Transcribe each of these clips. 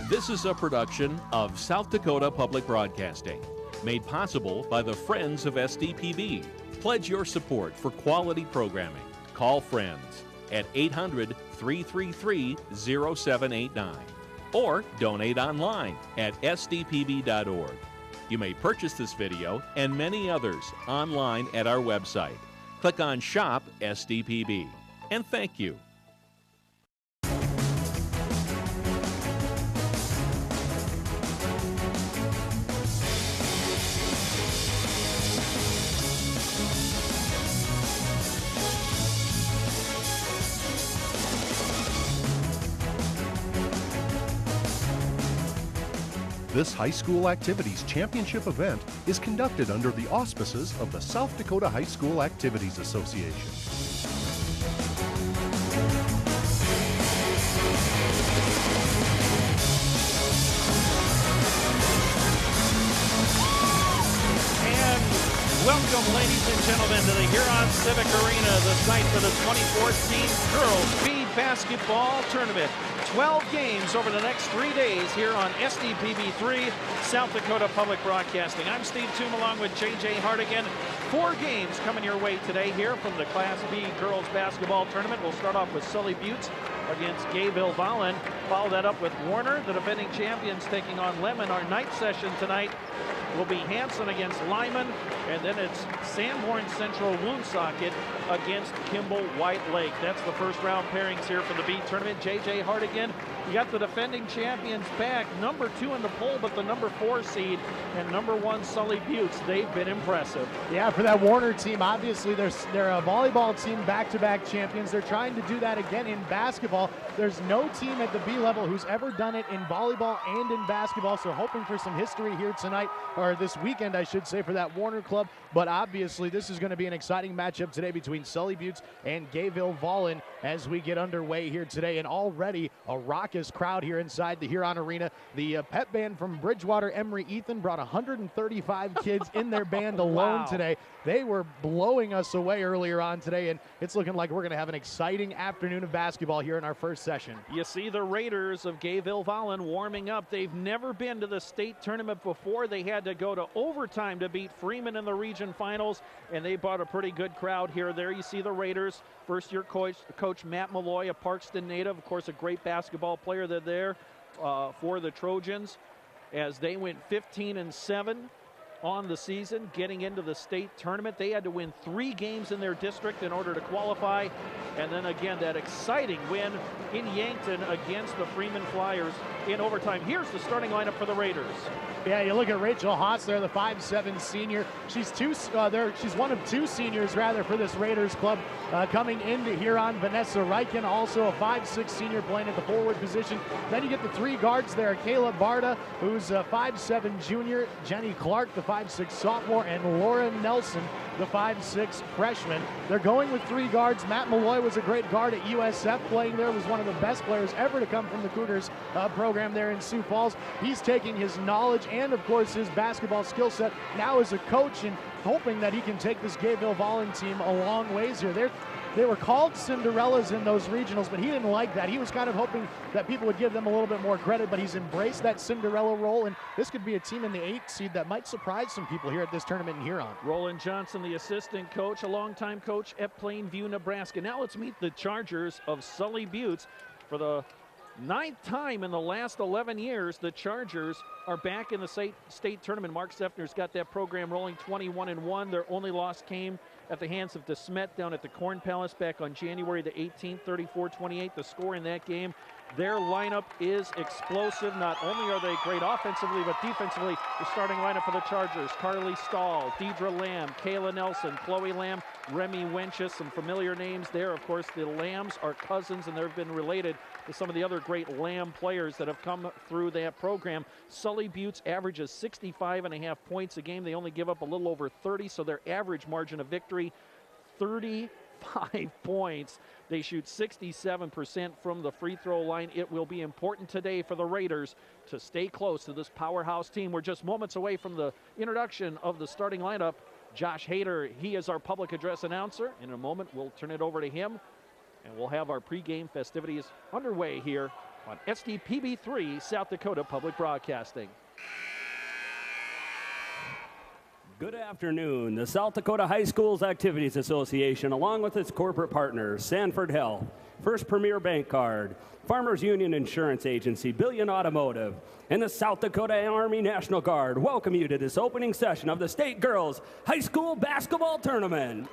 This is a production of South Dakota Public Broadcasting, made possible by the Friends of SDPB. Pledge your support for quality programming. Call Friends at 800-333-0789 or donate online at sdpb.org. You may purchase this video and many others online at our website. Click on Shop SDPB. And thank you. This high school activities championship event is conducted under the auspices of the South Dakota High School Activities Association. Welcome, ladies and gentlemen, to the Huron Civic Arena, the site for the 2014 Girls B Basketball Tournament. 12 games over the next 3 days here on SDPB3, South Dakota Public Broadcasting. I'm Steve Toom along with J.J. Hardigan. 4 games coming your way today here from the Class B Girls Basketball Tournament. We'll start off with Sully Buttes against Gayville-Vollen. Follow that up with Warner, the defending champions, taking on Lemon. Our night session tonight will be Hanson against Lyman, and then it's Sanborn Central Woonsocket against Kimball White Lake. That's the first round pairings here for the B tournament. J.J. Hardigan, you got the defending champions back, number 2 in the poll, but the number 4 seed, and number 1 Sully Buttes. They've been impressive. Yeah, for that Warner team, obviously they're a volleyball team, back-to-back champions. They're trying to do that again in basketball. There's no team at the B level who's ever done it in volleyball and in basketball, so hoping for some history here tonight, or this weekend, I should say, for that Warner club. But obviously, this is going to be an exciting matchup today between Sully Buttes and Gayville-Vollen as we get underway here today. And already a raucous crowd here inside the Huron Arena. The pep band from Bridgewater Emory-Ethan brought 135 kids in their band alone today. They were blowing us away earlier on today, and it's looking like we're going to have an exciting afternoon of basketball here in our first session. You see the Raiders of Gayville-Vollen warming up. They've never been to the state tournament before. They had to go to overtime to beat Freeman in the region finals, and they brought a pretty good crowd here. There you see the Raiders, first-year coach Matt Malloy, a Parkston native, of course a great basketball player. They're there for the Trojans as they went 15-7 on the season, getting into the state tournament. They had to win 3 games in their district in order to qualify, and then again that exciting win in Yankton against the Freeman Flyers in overtime. Here's the starting lineup for the Raiders. Yeah, you look at Rachel Haas there, the 5'7" senior. She's one of 2 seniors rather for this Raiders club coming into Huron. Vanessa Reichen, also a 5'6" senior playing at the forward position. Then you get the 3 guards there, Kayla Barda, who's a 5'7" junior, Jenny Clark, the 5'6" sophomore, and Laura Nelson, the 5'6" freshman. They're going with 3 guards. Matt Malloy was a great guard at USF, playing there, was one of the best players ever to come from the Cougars program there in Sioux Falls. He's taking his knowledge and, of course, his basketball skill set now as a coach and hoping that he can take this Gayville-Vollen team a long ways here. They were called Cinderellas in those regionals, but he didn't like that. He was kind of hoping that people would give them a little bit more credit, but he's embraced that Cinderella role, and this could be a team in the 8th seed that might surprise some people here at this tournament in Huron. Roland Johnson, the assistant coach, a longtime coach at Plainview, Nebraska. Now let's meet the Chargers of Sully Buttes. For the 9th time in the last 11 years, the Chargers are back in the state tournament. Mark Seffner's got that program rolling 21-1. Their only loss came at the hands of DeSmet down at the Corn Palace back on January the 18th, 34-28. The score in that game. Their lineup is explosive. Not only are they great offensively, but defensively, the starting lineup for the Chargers: Carly Stahl, Deidre Lamb, Kayla Nelson, Chloe Lamb, Remy Wenches. Some familiar names there. Of course, the Lambs are cousins, and they've been related to some of the other great Lamb players that have come through that program. Sully Buttes averages 65.5 points a game. They only give up a little over 30, so their average margin of victory, 35 points. They shoot 67% from the free throw line. It will be important today for the Raiders to stay close to this powerhouse team. We're just moments away from the introduction of the starting lineup. Josh Hader, he is our public address announcer. In a moment, we'll turn it over to him, and we'll have our pregame festivities underway here on SDPB3, South Dakota Public Broadcasting. Good afternoon. The South Dakota High Schools Activities Association, along with its corporate partners, Sanford Health, First Premier Bank Card, Farmers Union Insurance Agency, Billion Automotive, and the South Dakota Army National Guard welcome you to this opening session of the State Girls High School Basketball Tournament.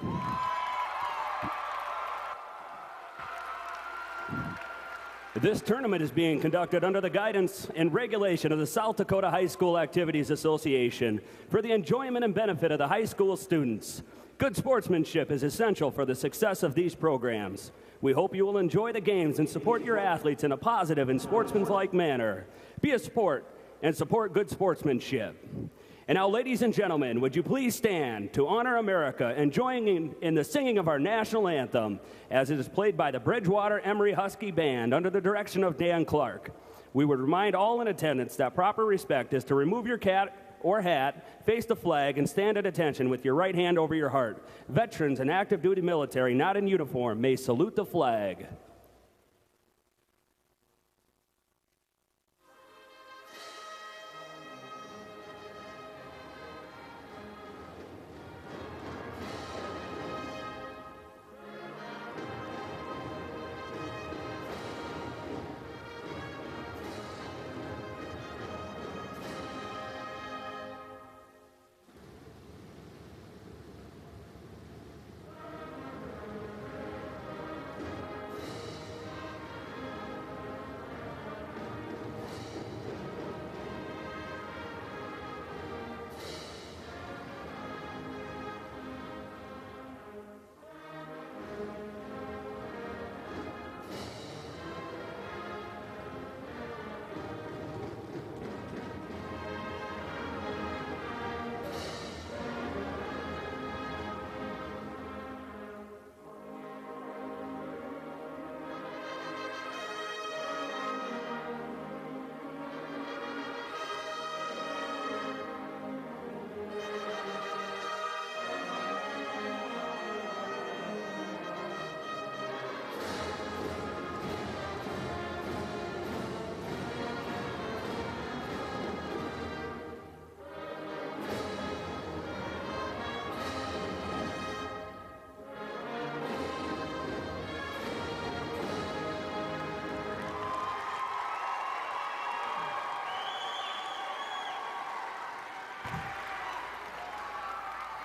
This tournament is being conducted under the guidance and regulation of the South Dakota High School Activities Association for the enjoyment and benefit of the high school students. Good sportsmanship is essential for the success of these programs. We hope you will enjoy the games and support your athletes in a positive and sportsmanlike manner. Be a sport and support good sportsmanship. And now, ladies and gentlemen, would you please stand to honor America and join in the singing of our national anthem as it is played by the Bridgewater Emory Husky Band under the direction of Dan Clark. We would remind all in attendance that proper respect is to remove your cap or hat, face the flag, and stand at attention with your right hand over your heart. Veterans and active duty military not in uniform may salute the flag.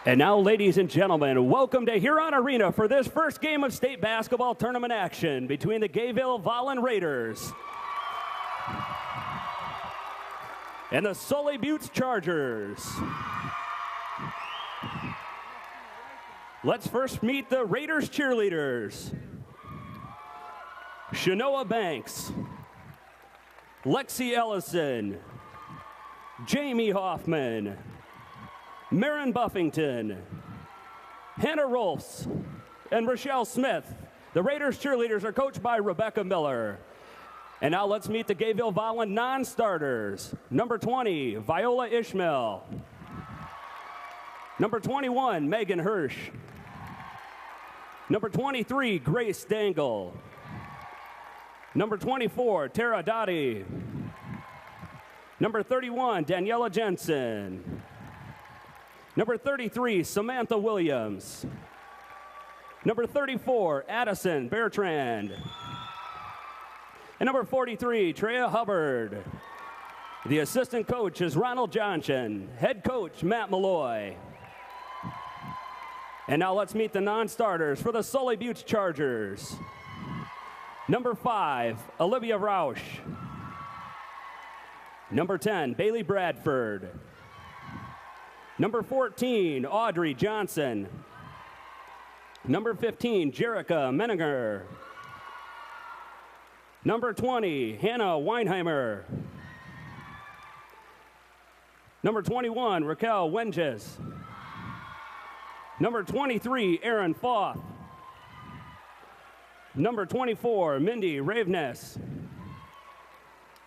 And now, ladies and gentlemen, welcome to Huron Arena for this first game of state basketball tournament action between the Gayville-Vollen Raiders and the Sully Buttes Chargers. Let's first meet the Raiders cheerleaders. Shanoa Banks, Lexi Ellison, Jamie Hoffman, Marin Buffington, Hannah Rolfs, and Rochelle Smith. The Raiders cheerleaders are coached by Rebecca Miller. And now let's meet the Gayville-Vollen non-starters. Number 20, Viola Ishmael. Number 21, Megan Hirsch. Number 23, Grace Dangle. Number 24, Tara Dottie. Number 31, Daniela Jensen. Number 33, Samantha Williams. Number 34, Addison Bertrand. And number 43, Treya Hubbard. The assistant coach is Ronald Johnson. Head coach, Matt Malloy. And now let's meet the non-starters for the Sully Buttes Chargers. Number 5, Olivia Rausch. Number 10, Bailey Bradford. Number 14, Audrey Johnson. Number 15, Jerica Menninger. Number 20, Hannah Weinheimer. Number 21, Raquel Wenges. Number 23, Aaron Foth. Number 24, Mindy Raveness.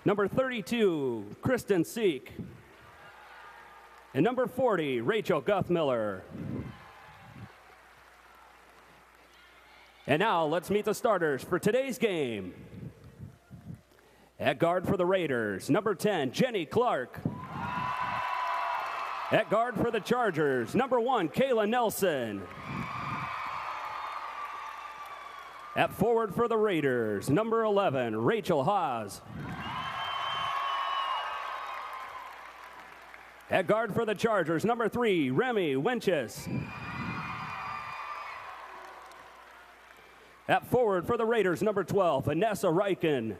Number 32, Kristen Seek. And number 40, Rachel Guthmiller. And now let's meet the starters for today's game. At guard for the Raiders, number 10, Jenny Clark. At guard for the Chargers, number 1, Kayla Nelson. At forward for the Raiders, number 11, Rachel Haas. At guard for the Chargers, number 3, Remy Wenches. At forward for the Raiders, number 12, Vanessa Reichen.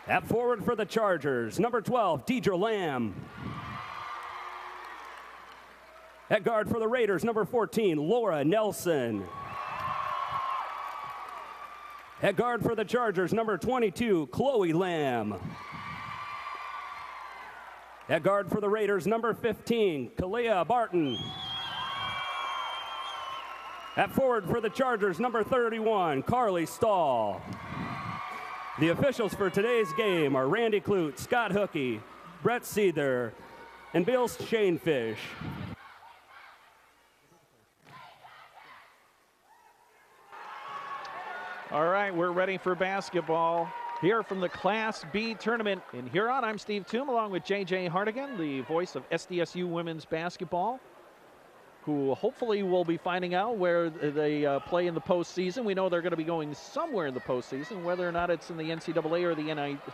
At forward for the Chargers, number 12, Deidre Lamb. At guard for the Raiders, number 14, Laura Nelson. At guard for the Chargers, number 22, Chloe Lamb. At guard for the Raiders, number 15, Kalia Barton. At forward for the Chargers, number 31, Carly Stahl. The officials for today's game are Randy Clute, Scott Hookey, Brett Seether, and Bill Shanefish. All right, we're ready for basketball here from the Class B tournament in Huron. I'm Steve Toom along with J.J. Hartigan, the voice of SDSU women's basketball, who hopefully will be finding out where they play in the postseason. We know they're going to be going somewhere in the postseason. Whether or not it's in the NCAA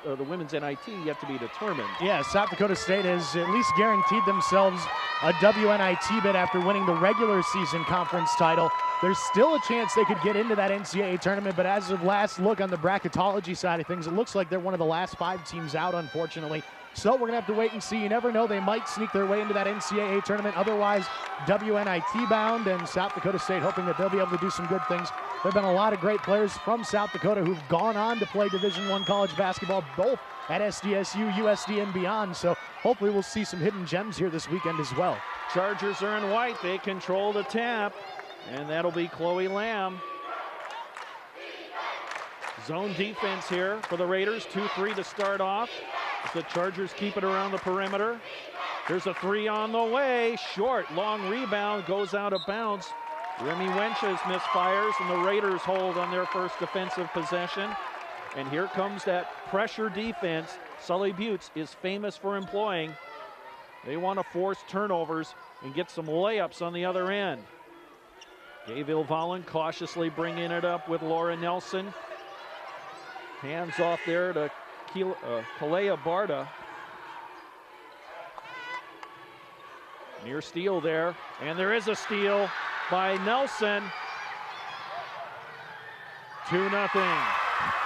or the women's NIT yet to be determined. Yeah, South Dakota State has at least guaranteed themselves a WNIT bid after winning the regular season conference title. There's still a chance they could get into that NCAA tournament, but as of last look on the bracketology side of things, it looks like they're one of the last 5 teams out, unfortunately. So we're going to have to wait and see. You never know. They might sneak their way into that NCAA tournament. Otherwise, WNIT bound, and South Dakota State hoping that they'll be able to do some good things. There have been a lot of great players from South Dakota who've gone on to play Division I college basketball, both at SDSU, USD, and beyond. So hopefully we'll see some hidden gems here this weekend as well. Chargers are in white. They control the tap, and that'll be Chloe Lamb. Zone defense here for the Raiders. 2-3 to start off. The Chargers keep it around the perimeter. There's a 3 on the way. Short, long rebound, goes out of bounds. Remy Wenches misfires, and the Raiders hold on their first defensive possession. And here comes that pressure defense Sully Buttes is famous for employing. They want to force turnovers and get some layups on the other end. Dave Ilvalin cautiously bringing it up with Laura Nelson. Hands off there to Kalea Barta. Near steal there, and there is a steal by Nelson. 2-0.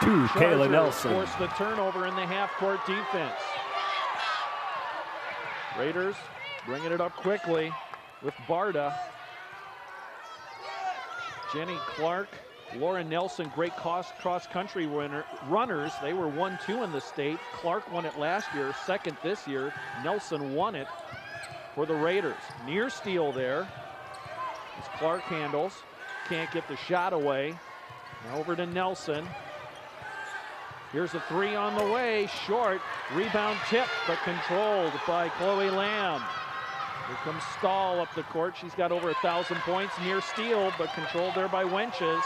To Kayla Nelson. Forced the turnover in the half-court defense. Raiders bringing it up quickly with Barta. Jenny Clark, Laura Nelson, great cross-country runners. They were 1-2 in the state. Clark won it last year, second this year. Nelson won it for the Raiders. Near steal there as Clark handles. Can't get the shot away. Now over to Nelson. Here's a 3 on the way, short. Rebound tip, but controlled by Chloe Lamb. Here comes Stahl up the court. She's got over 1,000 points. Near steal, but controlled there by Wenches.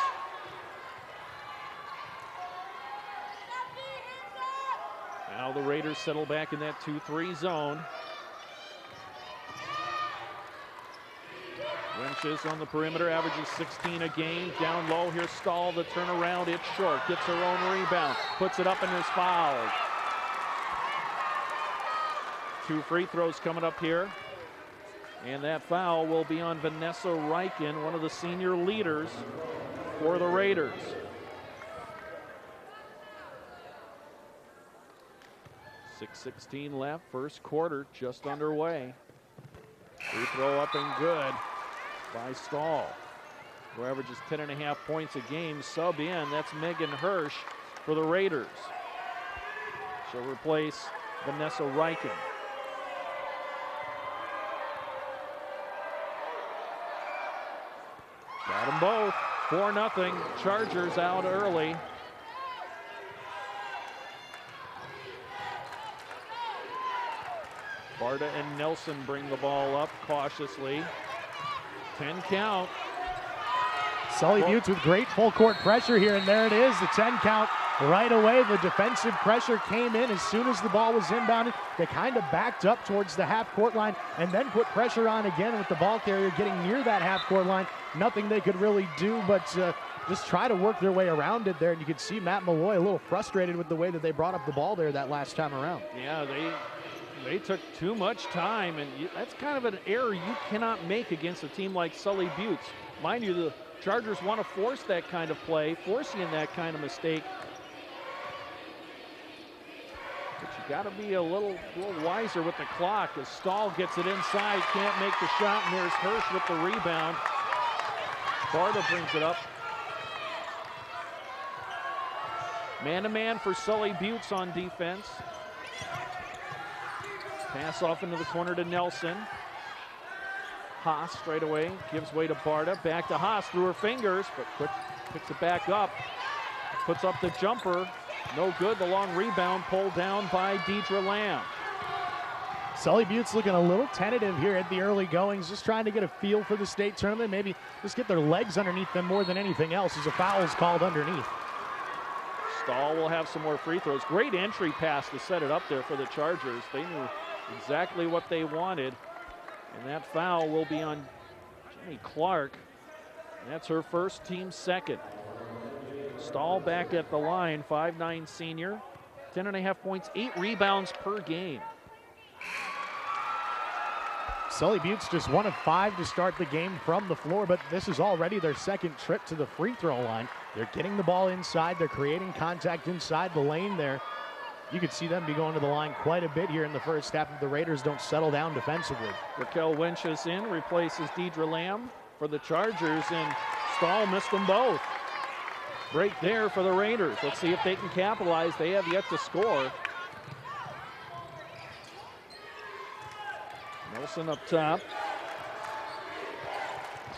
Now the Raiders settle back in that 2-3 zone. Wenches on the perimeter, averages 16 a game. Down low, here's Stahl, the turnaround, it's short. Gets her own rebound, puts it up and is fouled. 2 free throws coming up here. And that foul will be on Vanessa Reichen, one of the senior leaders for the Raiders. .6:16 left, first quarter just underway. Free throw up and good by Stahl, who averages 10.5 points a game. Sub in, that's Megan Hirsch for the Raiders. She'll replace Vanessa Reichen. Got them both. 4-0. Chargers out early. Barta and Nelson bring the ball up cautiously. 10 count. Sully Buttes with great full court pressure here, and there it is, the 10 count right away. The defensive pressure came in as soon as the ball was inbounded. They kind of backed up towards the half-court line and then put pressure on again with the ball carrier getting near that half-court line. Nothing they could really do but just try to work their way around it there, and you could see Matt Malloy a little frustrated with the way that they brought up the ball there that last time around. Yeah, they took too much time, and that's kind of an error you cannot make against a team like Sully Buttes. Mind you, the Chargers want to force that kind of play, force you in that kind of mistake. But you got to be a little wiser with the clock as Stahl gets it inside, can't make the shot, and there's Hirsch with the rebound. Barta brings it up. Man-to-man for Sully Buttes on defense. Pass off into the corner to Nelson. Haas straight away, gives way to Barta. Back to Haas through her fingers, but picks it back up. Puts up the jumper. No good. The long rebound pulled down by Deidre Lamb. Sully Buttes looking a little tentative here at the early goings, just trying to get a feel for the state tournament, maybe just get their legs underneath them more than anything else as a foul is called underneath. Stahl will have some more free throws. Great entry pass to set it up there for the Chargers. They knew exactly what they wanted. And that foul will be on Jenny Clark. That's her first, team second. Stahl back at the line, 5'9" senior. 10.5 points, 8 rebounds per game. Sully Buttes just 1 of 5 to start the game from the floor, but this is already their second trip to the free throw line. They're getting the ball inside. They're creating contact inside the lane there. You could see them be going to the line quite a bit here in the first half if the Raiders don't settle down defensively. Raquel Wenches in, replaces Deidre Lamb for the Chargers, and Stahl missed them both. Break there for the Raiders. Let's see if they can capitalize. They have yet to score. Nelson up top.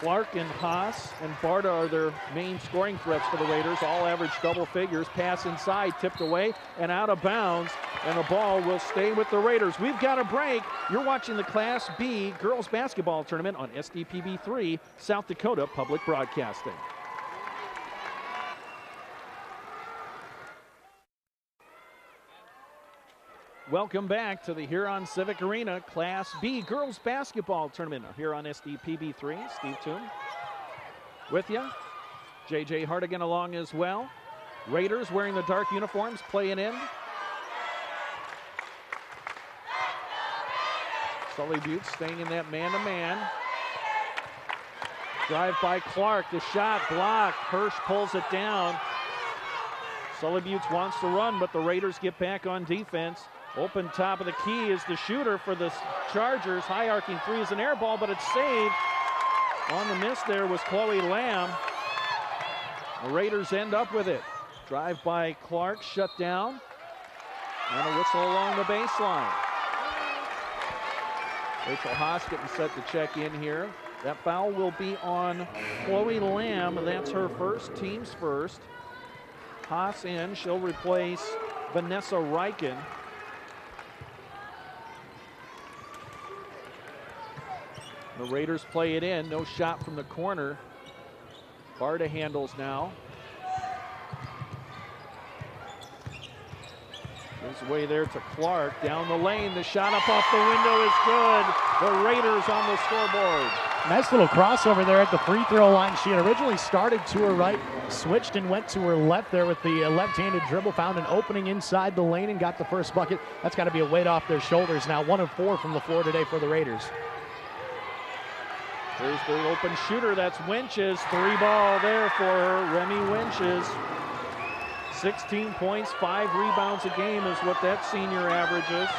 Clark and Haas and Barta are their main scoring threats for the Raiders. All average double figures. Pass inside, tipped away and out of bounds. And the ball will stay with the Raiders. We've got a break. You're watching the Class B girls basketball tournament on SDPB3, South Dakota Public Broadcasting. Welcome back to the Huron Civic Arena Class B girls basketball tournament here on SDPB3. Steve Toon with you. JJ Hardigan along as well. Raiders wearing the dark uniforms playing in. Sully Buttes staying in that man-to-man. Drive by Clark, the shot blocked. Hirsch pulls it down. Sully Buttes wants to run, but the Raiders get back on defense. Open top of the key is the shooter for the Chargers. High arcing three is an air ball, but it's saved. On the miss there was Chloe Lamb. The Raiders end up with it. Drive by Clark, shut down. And a whistle along the baseline. Rachel Haas getting set to check in here. That foul will be on Chloe Lamb. That's her first, team's first. Haas in, she'll replace Vanessa Reichen. The Raiders play it in, no shot from the corner. Barta handles now. Gives way there to Clark, down the lane. The shot up off the window is good. The Raiders on the scoreboard. Nice little crossover there at the free throw line. She had originally started to her right, switched and went to her left there with the left-handed dribble, found an opening inside the lane and got the first bucket. That's got to be a weight off their shoulders now. 1 of 4 from the floor today for the Raiders. There's the open shooter, that's Wenches. 3 ball there for her, Remy Wenches. 16 points, 5 rebounds a game is what that senior averages.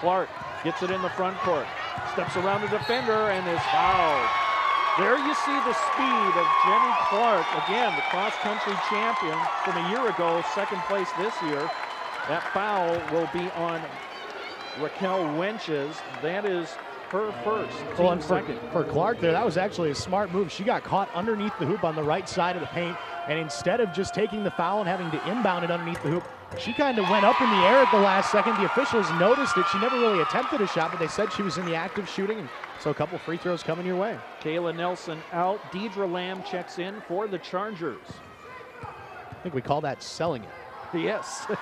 Clark gets it in the front court. Steps around the defender and is fouled. There you see the speed of Jenny Clark. Again, the cross-country champion from a year ago, second place this year. That foul will be on Raquel Wenches. That is her first, Well, team and second. for Clark there, that was actually a smart move. She got caught underneath the hoop on the right side of the paint, and instead of just taking the foul and having to inbound it underneath the hoop, she kind of went up in the air at the last second. The officials noticed it. She never really attempted a shot, but they said she was in the act of shooting, and so a couple free throws coming your way. Kayla Nelson out. Deidre Lamb checks in for the Chargers. I think we call that selling it. Yes. And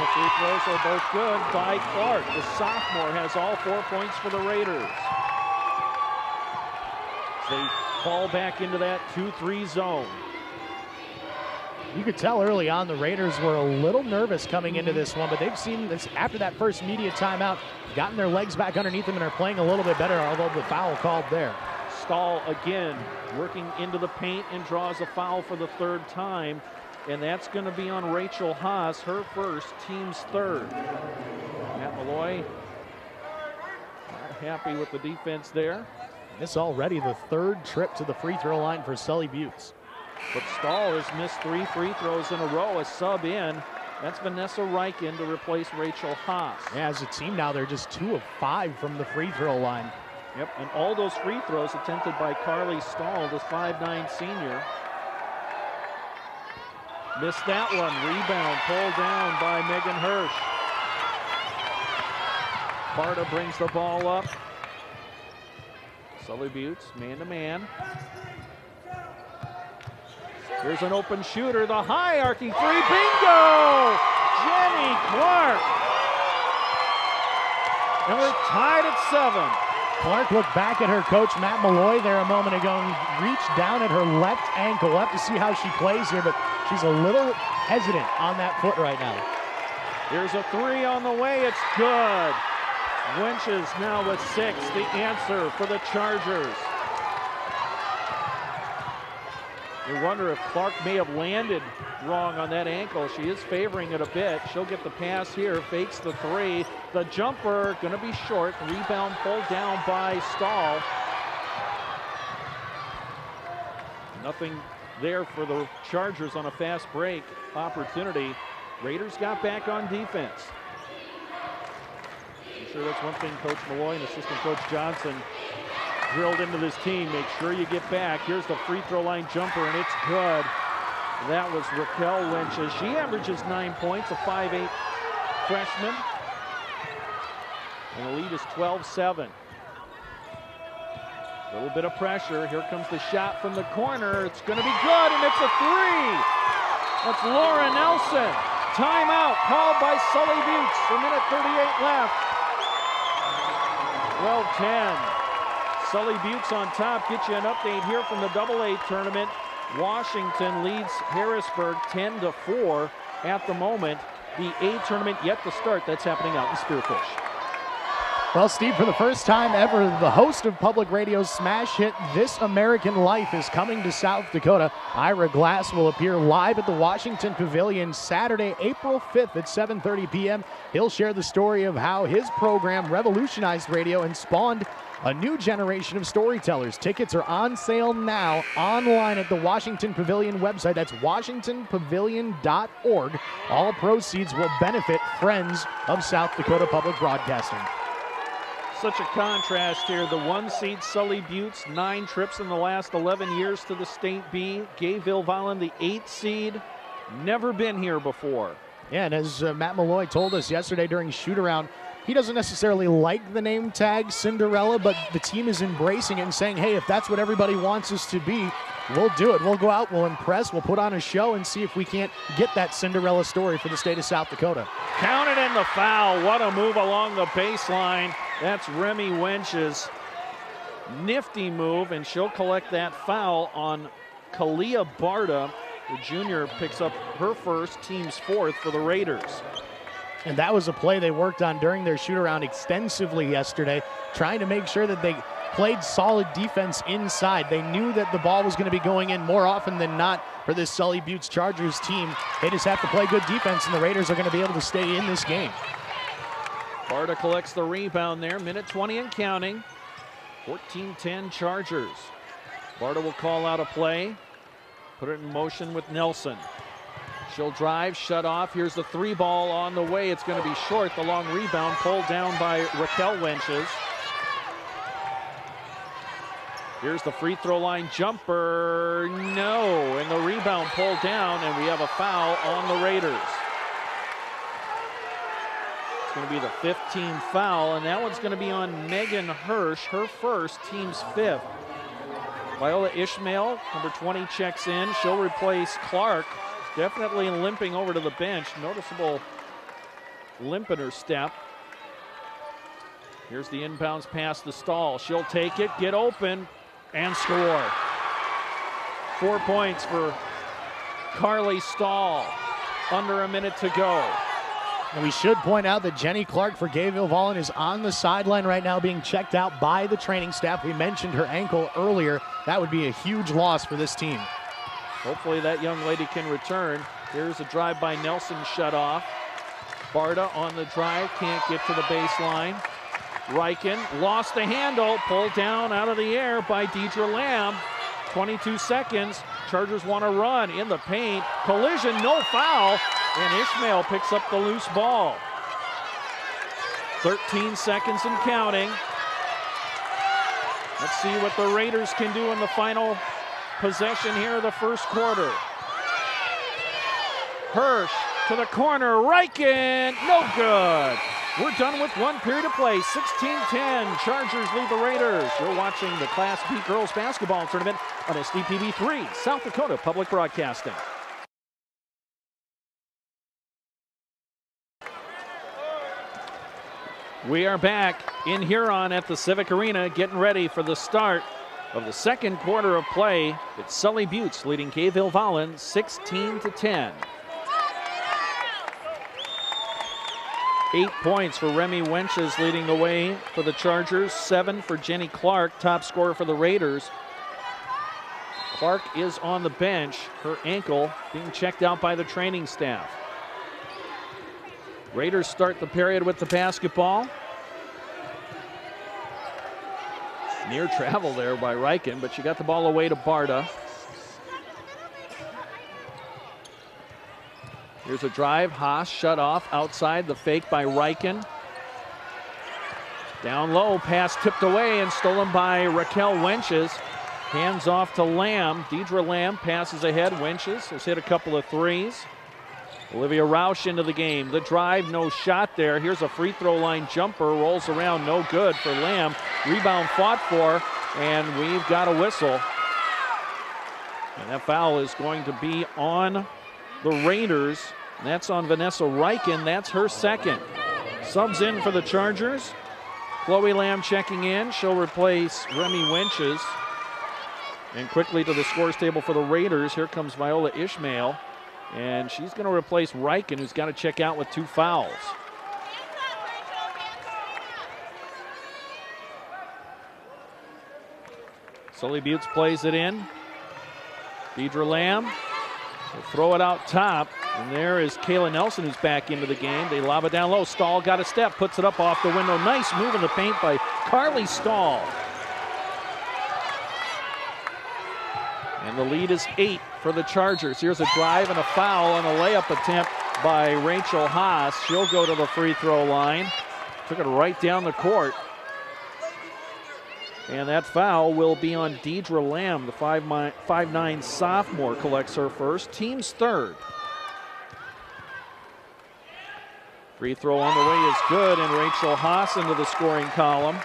the free throws are both good by Clark. The sophomore has all 4 points for the Raiders. They fall back into that 2-3 zone. You could tell early on the Raiders were a little nervous coming into this one, but they've seen this after that first media timeout, gotten their legs back underneath them and are playing a little bit better, although the foul called there. Stahl again working into the paint and draws a foul for the third time. And that's going to be on Rachel Haas, her first, team's third. Matt Malloy not happy with the defense there. This already the third trip to the free throw line for Sully Buttes. But Stahl has missed 3 free throws in a row, a sub in. That's Vanessa Reichen to replace Rachel Haas. Yeah, as a team now, they're just 2 of 5 from the free throw line. Yep, and all those free throws attempted by Carly Stahl, the 5'9" senior. Missed that one. Rebound pulled down by Megan Hirsch. Barta brings the ball up. Sully Buttes, man-to-man. Here's an open shooter. The high arcing three. Bingo! Jenny Clark. And we're tied at 7. Clark looked back at her coach, Matt Malloy, there a moment ago and reached down at her left ankle. We'll have to see how she plays here, but she's a little hesitant on that foot right now. Here's a 3 on the way. It's good. Winches now with 6, the answer for the Chargers. You wonder if Clark may have landed wrong on that ankle. She is favoring it a bit. She'll get the pass here, fakes the 3. The jumper gonna be short. Rebound pulled down by Stahl. Nothing there for the Chargers on a fast break opportunity. Raiders got back on defense. I'm sure that's one thing Coach Malloy and assistant Coach Johnson drilled into this team. Make sure you get back. Here's the free throw line jumper, and it's good. That was Raquel Winches. She averages 9 points, a 5'8" freshman. And the lead is 12-7. A little bit of pressure. Here comes the shot from the corner. It's going to be good, and it's a 3. That's Laura Nelson. Timeout called by Sully Buttes. A minute 38 left. 12-10. Sully Buttes on top. Get you an update here from the AA tournament. Washington leads Harrisburg 10-4 at the moment. The A tournament yet to start. That's happening out in Spearfish. Well, Steve, for the first time ever, the host of Public Radio's smash hit This American Life is coming to South Dakota. Ira Glass will appear live at the Washington Pavilion Saturday, April 5th at 7:30 p.m. He'll share the story of how his program revolutionized radio and spawned a new generation of storytellers. Tickets are on sale now online at the Washington Pavilion website. That's washingtonpavilion.org. All proceeds will benefit Friends of South Dakota Public Broadcasting. Such a contrast here. The 1 seed Sully Buttes, 9 trips in the last 11 years to the State B. Gayville Vollen, the 8 seed, never been here before. Yeah, and as Matt Malloy told us yesterday during shoot-around, he doesn't necessarily like the name tag Cinderella, but the team is embracing it and saying, hey, if that's what everybody wants us to be, we'll do it. We'll go out, we'll impress, we'll put on a show and see if we can't get that Cinderella story for the state of South Dakota. Counted in the foul. What a move along the baseline. That's Remy Winch's nifty move, and she'll collect that foul on Kalia Barta. The junior picks up her first, team's 4th for the Raiders. And that was a play they worked on during their shoot-around extensively yesterday, trying to make sure that they played solid defense inside. They knew that the ball was going to be going in more often than not for this Sully Buttes Chargers team. They just have to play good defense, and the Raiders are going to be able to stay in this game. Barta collects the rebound there, minute 20 and counting. 14-10 Chargers. Barta will call out a play, put it in motion with Nelson. She'll drive, shut off. Here's the three ball on the way. It's going to be short. The long rebound pulled down by Raquel Wenches. Here's the free throw line jumper. No, and the rebound pulled down, and we have a foul on the Raiders. It's going to be the 15th foul, and that one's going to be on Megan Hirsch, her first, team's 5th. Viola Ishmael, number 20, checks in. She'll replace Clark. Definitely limping over to the bench. Noticeable limp in her step. Here's the inbounds pass to Stahl. She'll take it, get open, and score. 4 points for Carly Stahl. Under a minute to go. And we should point out that Jenny Clark for Gayville Vollen is on the sideline right now being checked out by the training staff. We mentioned her ankle earlier. That would be a huge loss for this team. Hopefully that young lady can return. Here's a drive by Nelson, shut off. Barta on the drive, can't get to the baseline. Riken lost the handle, pulled down out of the air by Deidre Lamb. 22 seconds, Chargers want to run in the paint. Collision, no foul, and Ishmael picks up the loose ball. 13 seconds and counting. Let's see what the Raiders can do in the final possession here of the first quarter. Hirsch to the corner, Riken, no good. We're done with one period of play, 16-10. Chargers lead the Raiders. You're watching the Class B Girls Basketball Tournament on SDPB3, South Dakota Public Broadcasting. We are back in Huron at the Civic Arena, getting ready for the start of the second quarter of play. It's Sully Buttes leading Gayville Vollen 16-10. 8 points for Remy Wenches leading the way for the Chargers. 7 for Jenny Clark, top scorer for the Raiders. Clark is on the bench, her ankle being checked out by the training staff. Raiders start the period with the basketball. Near travel there by Riken, but she got the ball away to Barta. Here's a drive, Haas shut off outside, the fake by Riken. Down low, pass tipped away and stolen by Raquel Wenches. Hands off to Lamb. Deidre Lamb passes ahead. Wenches has hit a couple of threes. Olivia Roush into the game. The drive, no shot there. Here's a free throw line jumper, rolls around, no good for Lamb. Rebound fought for, and we've got a whistle. And that foul is going to be on the Raiders. That's on Vanessa Riken. That's her second. Subs in for the Chargers. Chloe Lamb checking in. She'll replace Remy Wenches. And quickly to the scores table for the Raiders. Here comes Viola Ishmael. And she's going to replace Riken, who's got to check out with 2 fouls. Sully Buttes plays it in. Deidre Lamb will throw it out top. And there is Kayla Nelson, who's back into the game. They lob it down low. Stahl got a step, puts it up off the window. Nice move in the paint by Carly Stahl. And the lead is 8 for the Chargers. Here's a drive and a foul on a layup attempt by Rachel Haas. She'll go to the free throw line. Took it right down the court. And that foul will be on Deidre Lamb. The 5'9" sophomore collects her first, team's third. Free throw on the way is good, and Rachel Haas into the scoring column.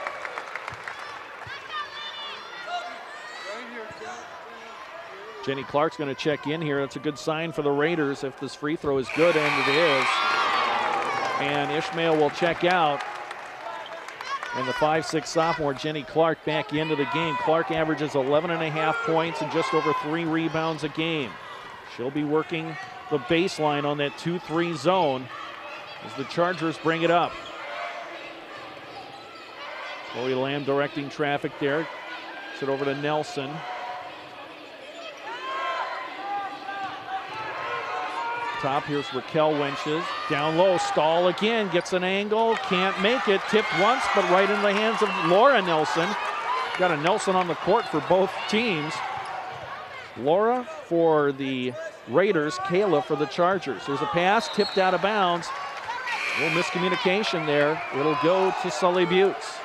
Jenny Clark's going to check in here. That's a good sign for the Raiders if this free throw is good, and it is. And Ishmael will check out. And the 5'6" sophomore Jenny Clark back into the game. Clark averages 11.5 points and just over 3 rebounds a game. She'll be working the baseline on that 2-3 zone as the Chargers bring it up. Chloe Lamb directing traffic there. Gets it over to Nelson. Top, here's Raquel Wenches. Down low, Stahl again, gets an angle, can't make it. Tipped once, but right in the hands of Laura Nelson. Got a Nelson on the court for both teams. Laura for the Raiders, Kayla for the Chargers. There's a pass tipped out of bounds. A little miscommunication there. It'll go to Sully Buttes.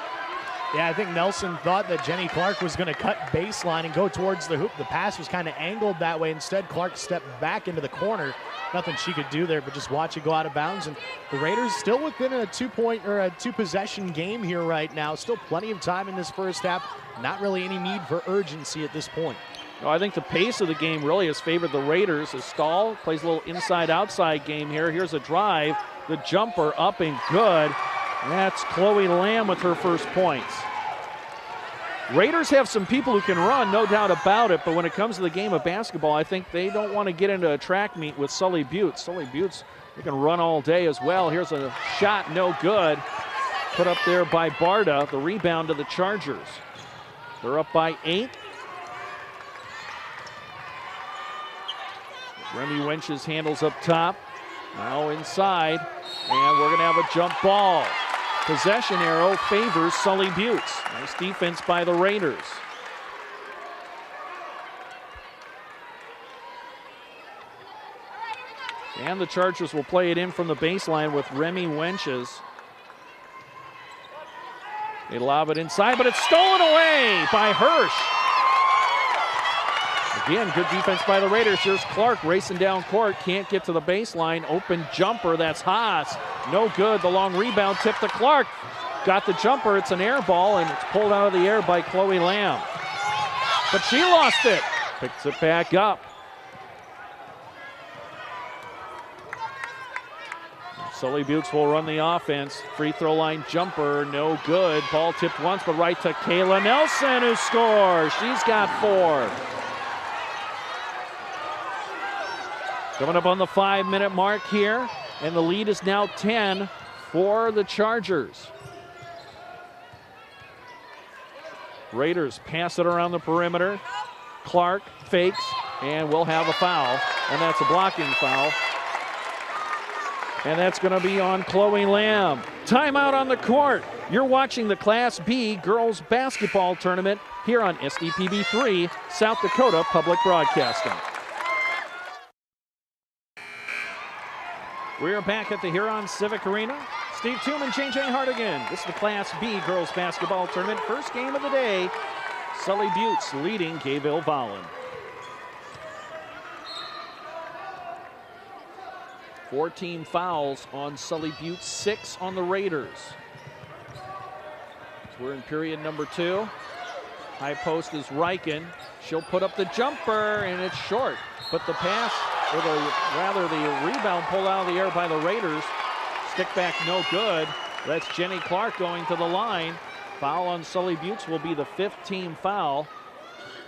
Yeah, I think Nelson thought that Jenny Clark was going to cut baseline and go towards the hoop. The pass was kind of angled that way. Instead, Clark stepped back into the corner. Nothing she could do there but just watch it go out of bounds. And the Raiders still within a 2-possession game here right now. Still plenty of time in this first half. Not really any need for urgency at this point. No, I think the pace of the game really has favored the Raiders as Stahl plays a little inside-outside game here. Here's a drive. The jumper up and good. That's Chloe Lamb with her first points. Raiders have some people who can run, no doubt about it, but when it comes to the game of basketball, I think they don't want to get into a track meet with Sully Buttes. Sully Buttes, they can run all day as well. Here's a shot, no good. Put up there by Barta, the rebound to the Chargers. They're up by 8. Remy Wenches handles up top. Now inside, and we're going to have a jump ball. Possession arrow favors Sully Buttes. Nice defense by the Raiders. And the Chargers will play it in from the baseline with Remy Wenches. They lob it inside, but it's stolen away by Hirsch. Again, good defense by the Raiders. Here's Clark racing down court. Can't get to the baseline. Open jumper. That's Haas. No good. The long rebound tip to Clark. Got the jumper. It's an air ball, and it's pulled out of the air by Chloe Lamb. But she lost it. Picks it back up. Sully Buttes will run the offense. Free throw line jumper. No good. Ball tipped once, but right to Kayla Nelson, who scores. She's got 4. Coming up on the 5-minute mark here, and the lead is now 10 for the Chargers. Raiders pass it around the perimeter. Clark fakes, and we'll have a foul, and that's a blocking foul. And that's going to be on Chloe Lamb. Timeout on the court. You're watching the Class B Girls Basketball Tournament here on SDPB3, South Dakota Public Broadcasting. We're back at the Huron Civic Arena. Steve Toom and J.J. Hardigan. This is the Class B Girls Basketball Tournament. First game of the day. Sully Buttes leading Gayville-Vollen. 14 fouls on Sully Buttes, 6 on the Raiders. We're in period number 2. High post is Riken. She'll put up the jumper, and it's short. But the pass, or the rebound pulled out of the air by the Raiders. Stick back, no good. That's Jenny Clark going to the line. Foul on Sully Buttes will be the 5th team foul.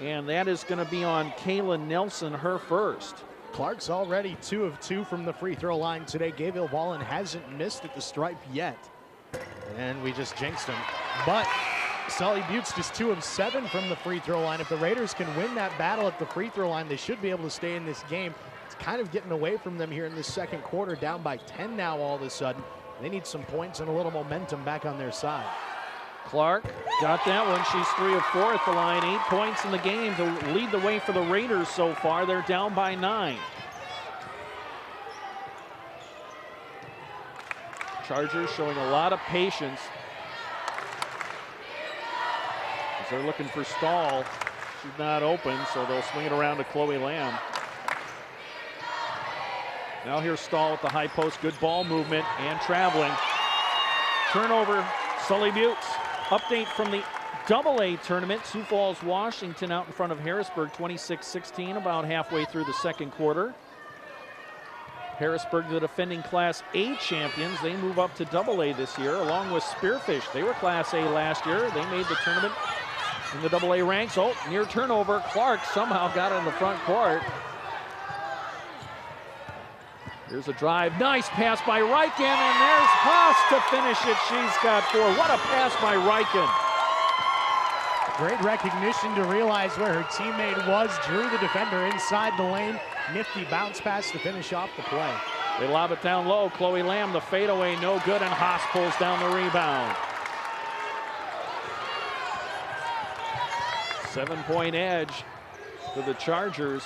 And that is going to be on Kayla Nelson, her first. Clark's already 2 of 2 from the free throw line today. Gayville-Vollen hasn't missed at the stripe yet. And we just jinxed him. But Sully Buttes just 2 of 7 from the free throw line. If the Raiders can win that battle at the free throw line, they should be able to stay in this game. It's kind of getting away from them here in this second quarter, down by 10 now all of a sudden. They need some points and a little momentum back on their side. Clark got that one. She's 3 of 4 at the line. 8 points in the game to lead the way for the Raiders so far. They're down by 9. Chargers showing a lot of patience as they're looking for Stahl. She's not open, so they'll swing it around to Chloe Lamb. Now here's Stahl with the high post. Good ball movement and traveling. Turnover, Sully Buttes. Update from the AA tournament. Sioux Falls, Washington out in front of Harrisburg, 26-16, about halfway through the second quarter. Harrisburg, the defending Class A champions, they move up to AA this year, along with Spearfish. They were Class A last year. They made the tournament in the AA ranks. Oh, near turnover. Clark somehow got in the front court. Here's a drive. Nice pass by Riken, and there's Haas to finish it. She's got 4. What a pass by Riken. Great recognition to realize where her teammate was. Drew the defender inside the lane. Nifty bounce pass to finish off the play. They lob it down low. Chloe Lamb, the fadeaway, no good, and Haas pulls down the rebound. 7-point edge. to the Chargers.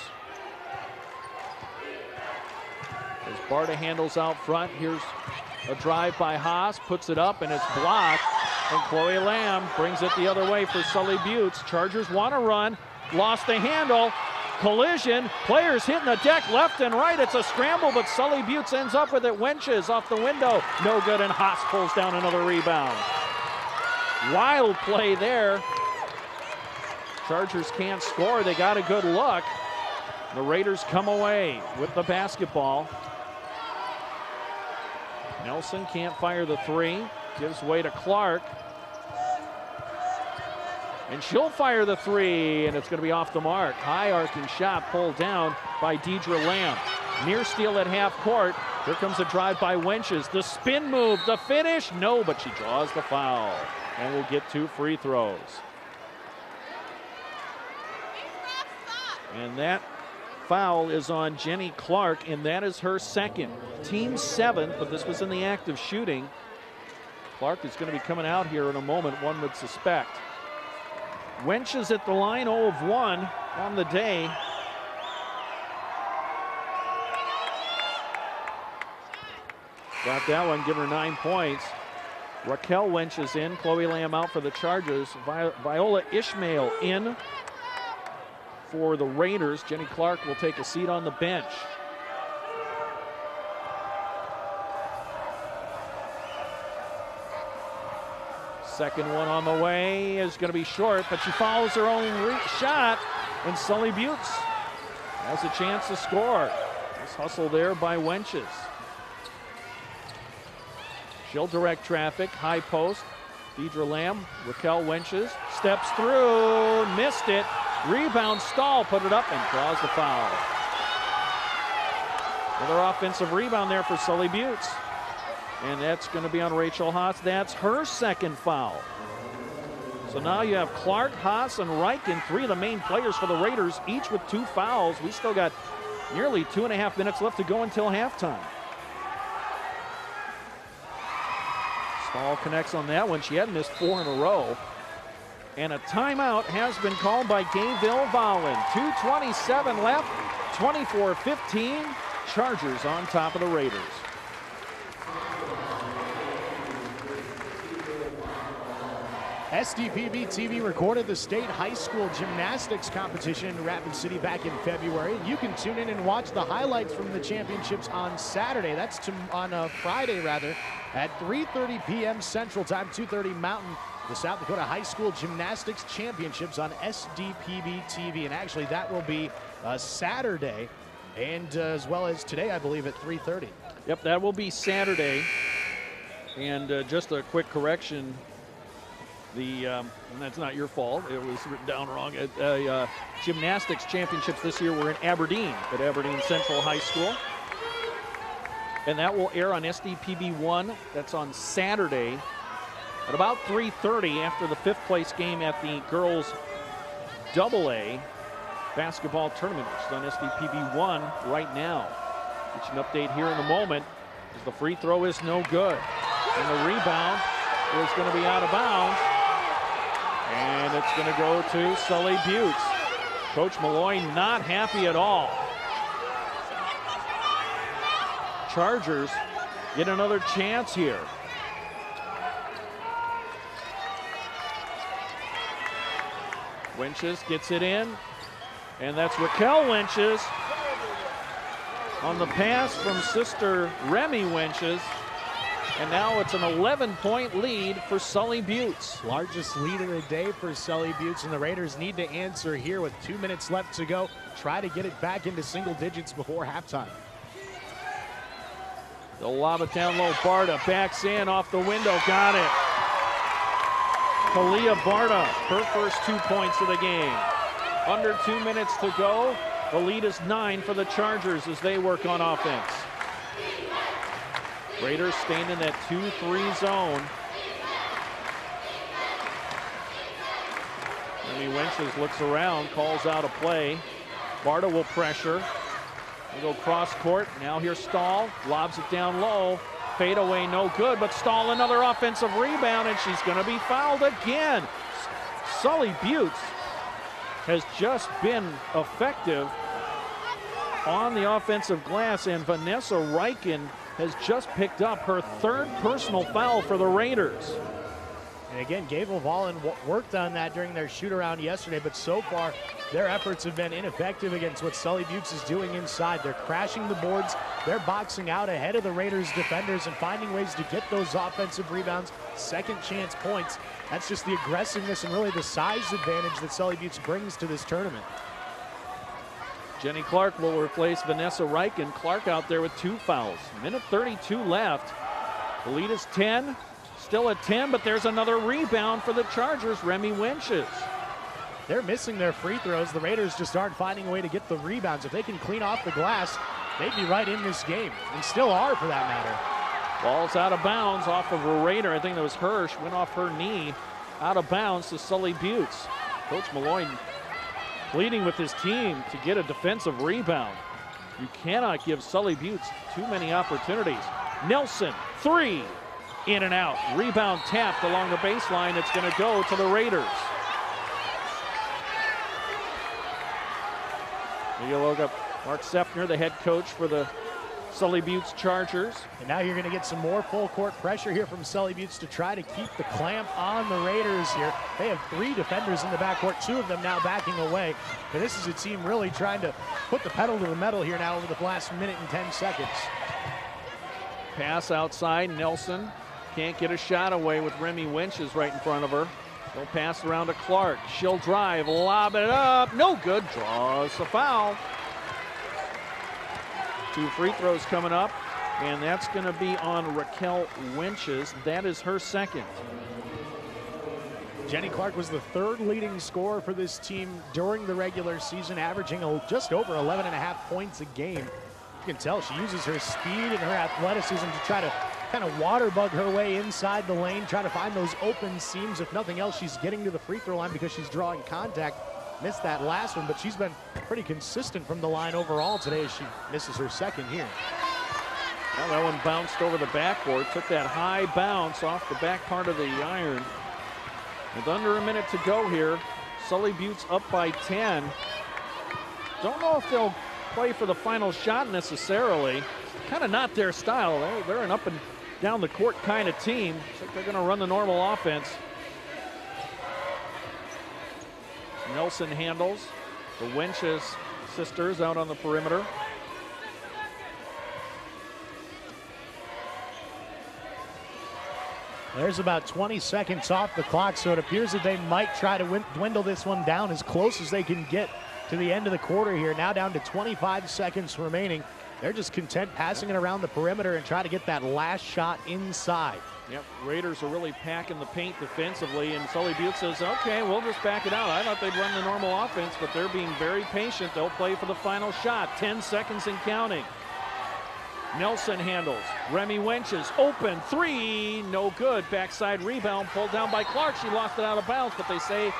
As Barta handles out front, here's a drive by Haas, puts it up, and it's blocked. And Chloe Lamb brings it the other way for Sully Buttes. Chargers want to run, lost the handle, collision, players hitting the deck left and right. It's a scramble, but Sully Buttes ends up with it. Wenches off the window, no good, and Haas pulls down another rebound. Wild play there. Chargers can't score, they got a good look. The Raiders come away with the basketball. Nelson can't fire the three, gives way to Clark. And she'll fire the three, and it's going to be off the mark. High arcing shot pulled down by Deidre Lamb. Near steal at half court. Here comes a drive by Wenches. The spin move, the finish, no, but she draws the foul. And will get 2 free throws. And that foul is on Jenny Clark, and that is her second. Team 7th, but this was in the act of shooting. Clark is going to be coming out here in a moment, one would suspect. Wenches at the line, 0 of 1 on the day. Got that one, give her 9 points. Raquel Wenches in, Chloe Lamb out for the Chargers. Viola Ishmael in for the Raiders. Jenny Clark will take a seat on the bench. Second one on the way is going to be short, but she follows her own shot, and Sully Buttes has a chance to score. Nice hustle there by Wenches. She'll direct traffic, high post. Deidre Lamb, Raquel Wenches, steps through, missed it. Rebound, Stahl put it up and draws the foul. Another offensive rebound there for Sully Buttes. And that's going to be on Rachel Haas. That's her second foul. So now you have Clark, Haas, and Reichen, 3 of the main players for the Raiders, each with 2 fouls. We still got nearly 2.5 minutes left to go until halftime. Stahl connects on that one. She had missed 4 in a row. And a timeout has been called by Gayville Volin. 2:27 left, 24-15. Chargers on top of the Raiders. SDPB TV recorded the state high school gymnastics competition in Rapid City back in February. You can tune in and watch the highlights from the championships on Saturday. That's on Friday, rather, at 3:30 p.m. Central Time, 2:30 Mountain. The South Dakota High School Gymnastics Championships on SDPB TV. And actually, that will be Saturday, and as well as today, I believe, at 3:30. Yep, that will be Saturday. And just a quick correction. And that's not your fault. It was written down wrong. Gymnastics championships this year were in Aberdeen at Aberdeen Central High School. And that will air on SDPB 1. That's on Saturday at about 3:30 after the 5th place game at the girls AA basketball tournament, which is on SDPB 1 right now. Get you an update here in a moment as the free throw is no good. And the rebound is going to be out of bounds. And it's going to go to Sully Buttes. Coach Malloy not happy at all. Chargers get another chance here. Wenches gets it in, and that's Raquel Wenches on the pass from sister Remy Wenches. And now it's an 11-point lead for Sully Buttes. Largest lead of the day for Sully Buttes, and the Raiders need to answer here with 2 minutes left to go. Try to get it back into single digits before halftime. The lob it down low. Barta backs in off the window. Got it. Kalia Barta, her first 2 points of the game. Under 2 minutes to go. The lead is 9 for the Chargers as they work on offense. Raiders staying in that 2-3 zone. Remy Wenches looks around, calls out a play. Barta will pressure. They'll go cross court. Now here's Stahl. Lobs it down low. Fade away, no good. But Stahl another offensive rebound, and she's going to be fouled again. Sully Buttes has just been effective on the offensive glass, and Vanessa Riken has just picked up her 3rd personal foul for the Raiders. And again, Gable Vollen worked on that during their shoot-around yesterday, but so far their efforts have been ineffective against what Sully Buttes is doing inside. They're crashing the boards, they're boxing out ahead of the Raiders defenders and finding ways to get those offensive rebounds, second chance points. That's just the aggressiveness and really the size advantage that Sully Buttes brings to this tournament. Jenny Clark will replace Vanessa Riken. Clark out there with 2 fouls. Minute 32 left. The lead is 10. Still at 10, but there's another rebound for the Chargers, Remy Winches. They're missing their free throws. The Raiders just aren't finding a way to get the rebounds. If they can clean off the glass, they'd be right in this game, and still are for that matter. Ball's out of bounds off of a Raider. I think that was Hirsch. Went off her knee. Out of bounds to Sully Buttes. Coach Malloy pleading with his team to get a defensive rebound. You cannot give Sully Buttes too many opportunities. Nelson, 3. In and out. Rebound tapped along the baseline. It's going to go to the Raiders. You look up Mark Sefner, the head coach for the Sully Buttes Chargers. And now you're going to get some more full court pressure here from Sully Buttes to try to keep the clamp on the Raiders here. They have 3 defenders in the backcourt, 2 of them now backing away. But this is a team really trying to put the pedal to the metal here now over the last minute and 10 seconds. Pass outside, Nelson can't get a shot away with Remy Winches right in front of her. They'll pass around to Clark. She'll drive, lob it up. No good. Draws the foul. 2 free throws coming up, and that's going to be on Raquel Winches. That is her 2nd. Jenny Clark was the 3rd leading scorer for this team during the regular season, averaging just over 11.5 points a game. You can tell she uses her speed and her athleticism to try to kind of water bug her way inside the lane, try to find those open seams. If nothing else, she's getting to the free throw line because she's drawing contact. Missed that last one, but she's been pretty consistent from the line overall today as she misses her 2nd here. Well, that one bounced over the backboard, took that high bounce off the back part of the iron. With under a minute to go here, Sully Buttes up by 10. Don't know if they'll play for the final shot necessarily. Kind of not their style. They're an up and down the court kind of team. Looks like they're going to run the normal offense. Nelson handles. The Winches sisters out on the perimeter. There's about 20 seconds off the clock, so it appears that they might try to dwindle this one down as close as they can get to the end of the quarter here. Now down to 25 seconds remaining. They're just content passing it around the perimeter and try to get that last shot inside. Yep, Raiders are really packing the paint defensively, and Sully Buttes says, okay, we'll just back it out. I thought they'd run the normal offense, but they're being very patient. They'll play for the final shot. 10 seconds and counting. Nelson handles. Remy Winches, open, 3, no good. Backside rebound, pulled down by Clark. She lost it out of bounds, but they say,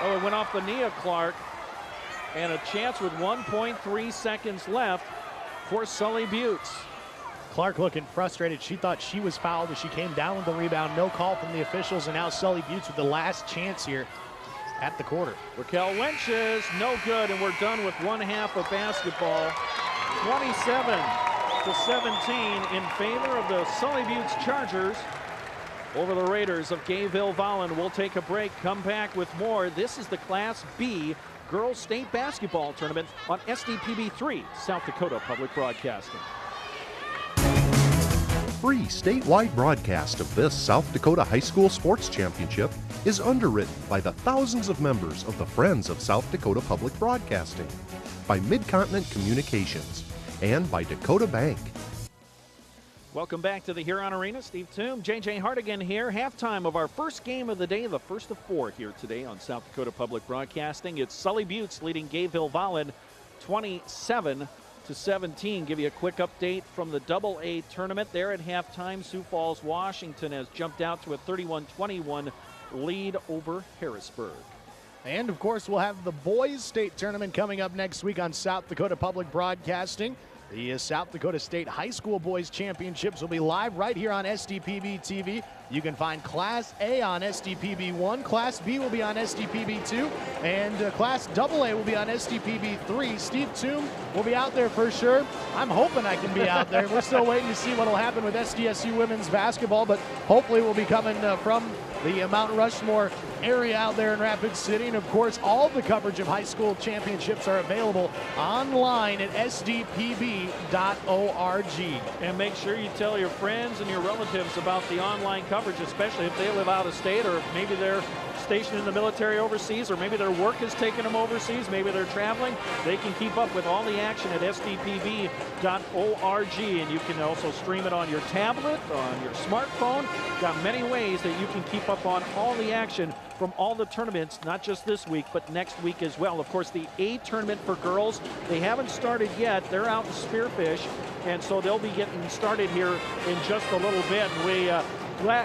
oh, it went off the knee of Clark. And a chance with 1.3 seconds left for Sully Buttes. Clark looking frustrated. She thought she was fouled as she came down with the rebound. No call from the officials, and now Sully Buttes with the last chance here at the quarter. Raquel Winches, no good, and we're done with 1/2 of basketball. 27-17 in favor of the Sully Buttes Chargers over the Raiders of Gayville-Vollen. We'll take a break, come back with more. This is the Class B Girls State Basketball Tournament on SDPB3, South Dakota Public Broadcasting. Free statewide broadcast of this South Dakota High School Sports Championship is underwritten by the thousands of members of the Friends of South Dakota Public Broadcasting, by Mid-Continent Communications, and by Dakota Bank. Welcome back to the Huron Arena. Steve Toom, J.J. Hardigan here. Halftime of our first game of the day, the first of 4 here today on South Dakota Public Broadcasting. It's Sully Buttes leading Gayville-Vollen 27-17. Give you a quick update from the AA tournament. There at halftime, Sioux Falls, Washington has jumped out to a 31-21 lead over Harrisburg. And, of course, we'll have the boys' state tournament coming up next week on South Dakota Public Broadcasting. The South Dakota State High School Boys Championships will be live right here on SDPB TV. You can find Class A on SDPB1, Class B will be on SDPB2, and Class AA will be on SDPB3. Steve Toom will be out there for sure. I'm hoping I can be out there. We're still waiting to see what will happen with SDSU women's basketball, but hopefully we'll be coming from the Mount Rushmore area out there in Rapid City. And of course, all the coverage of high school championships are available online at sdpb.org. And make sure you tell your friends and your relatives about the online coverage, especially if they live out of state, or maybe they're stationed in the military overseas, or maybe their work has taken them overseas, maybe they're traveling. They can keep up with all the action at sdpb.org, and you can also stream it on your tablet, on your smartphone. Got many ways that you can keep up on all the action from all the tournaments, not just this week, but next week as well. Of course, the A tournament for girls, they haven't started yet. They're out in Spearfish, and so they'll be getting started here in just a little bit. And we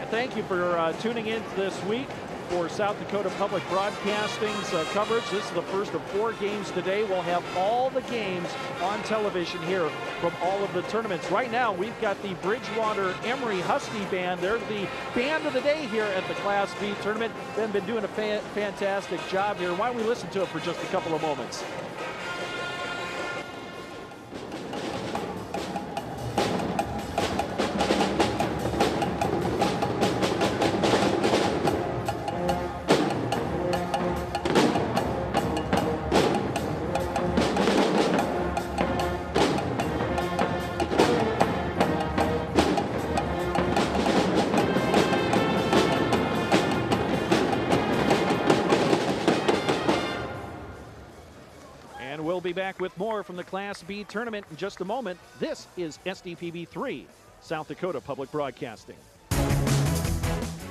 thank you for tuning in this week for South Dakota Public Broadcasting's coverage. This is the first of 4 games today. We'll have all the games on television here from all of the tournaments. Right now, we've got the Bridgewater Emory Husky Band. They're the band of the day here at the Class B tournament. They've been doing a fantastic job here. Why don't we listen to it for just a couple of moments? We'll be back with more from the Class B tournament in just a moment. This is SDPB3, South Dakota Public Broadcasting.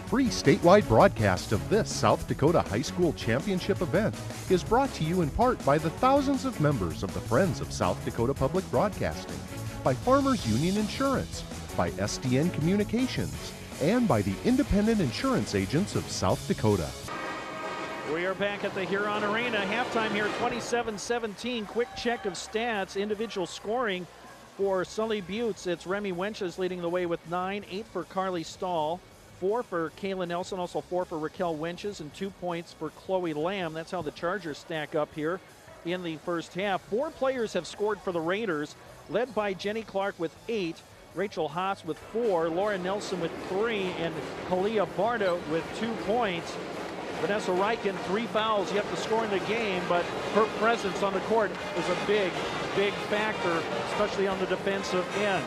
Free statewide broadcast of this South Dakota High School Championship event is brought to you in part by the thousands of members of the Friends of South Dakota Public Broadcasting, by Farmers Union Insurance, by SDN Communications, and by the Independent Insurance Agents of South Dakota. We are back at the Huron Arena. Halftime here, 27-17. Quick check of stats. Individual scoring for Sully Buttes. It's Remy Wenches leading the way with 9, 8 for Carly Stahl, 4 for Kayla Nelson, also 4 for Raquel Wenches, and 2 points for Chloe Lamb. That's how the Chargers stack up here in the first half. 4 players have scored for the Raiders, led by Jenny Clark with 8, Rachel Haas with 4, Laura Nelson with 3, and Kalia Bardo with 2 points. Vanessa Reichen, 3 fouls yet to score in the game, but her presence on the court is a big, big factor, especially on the defensive end.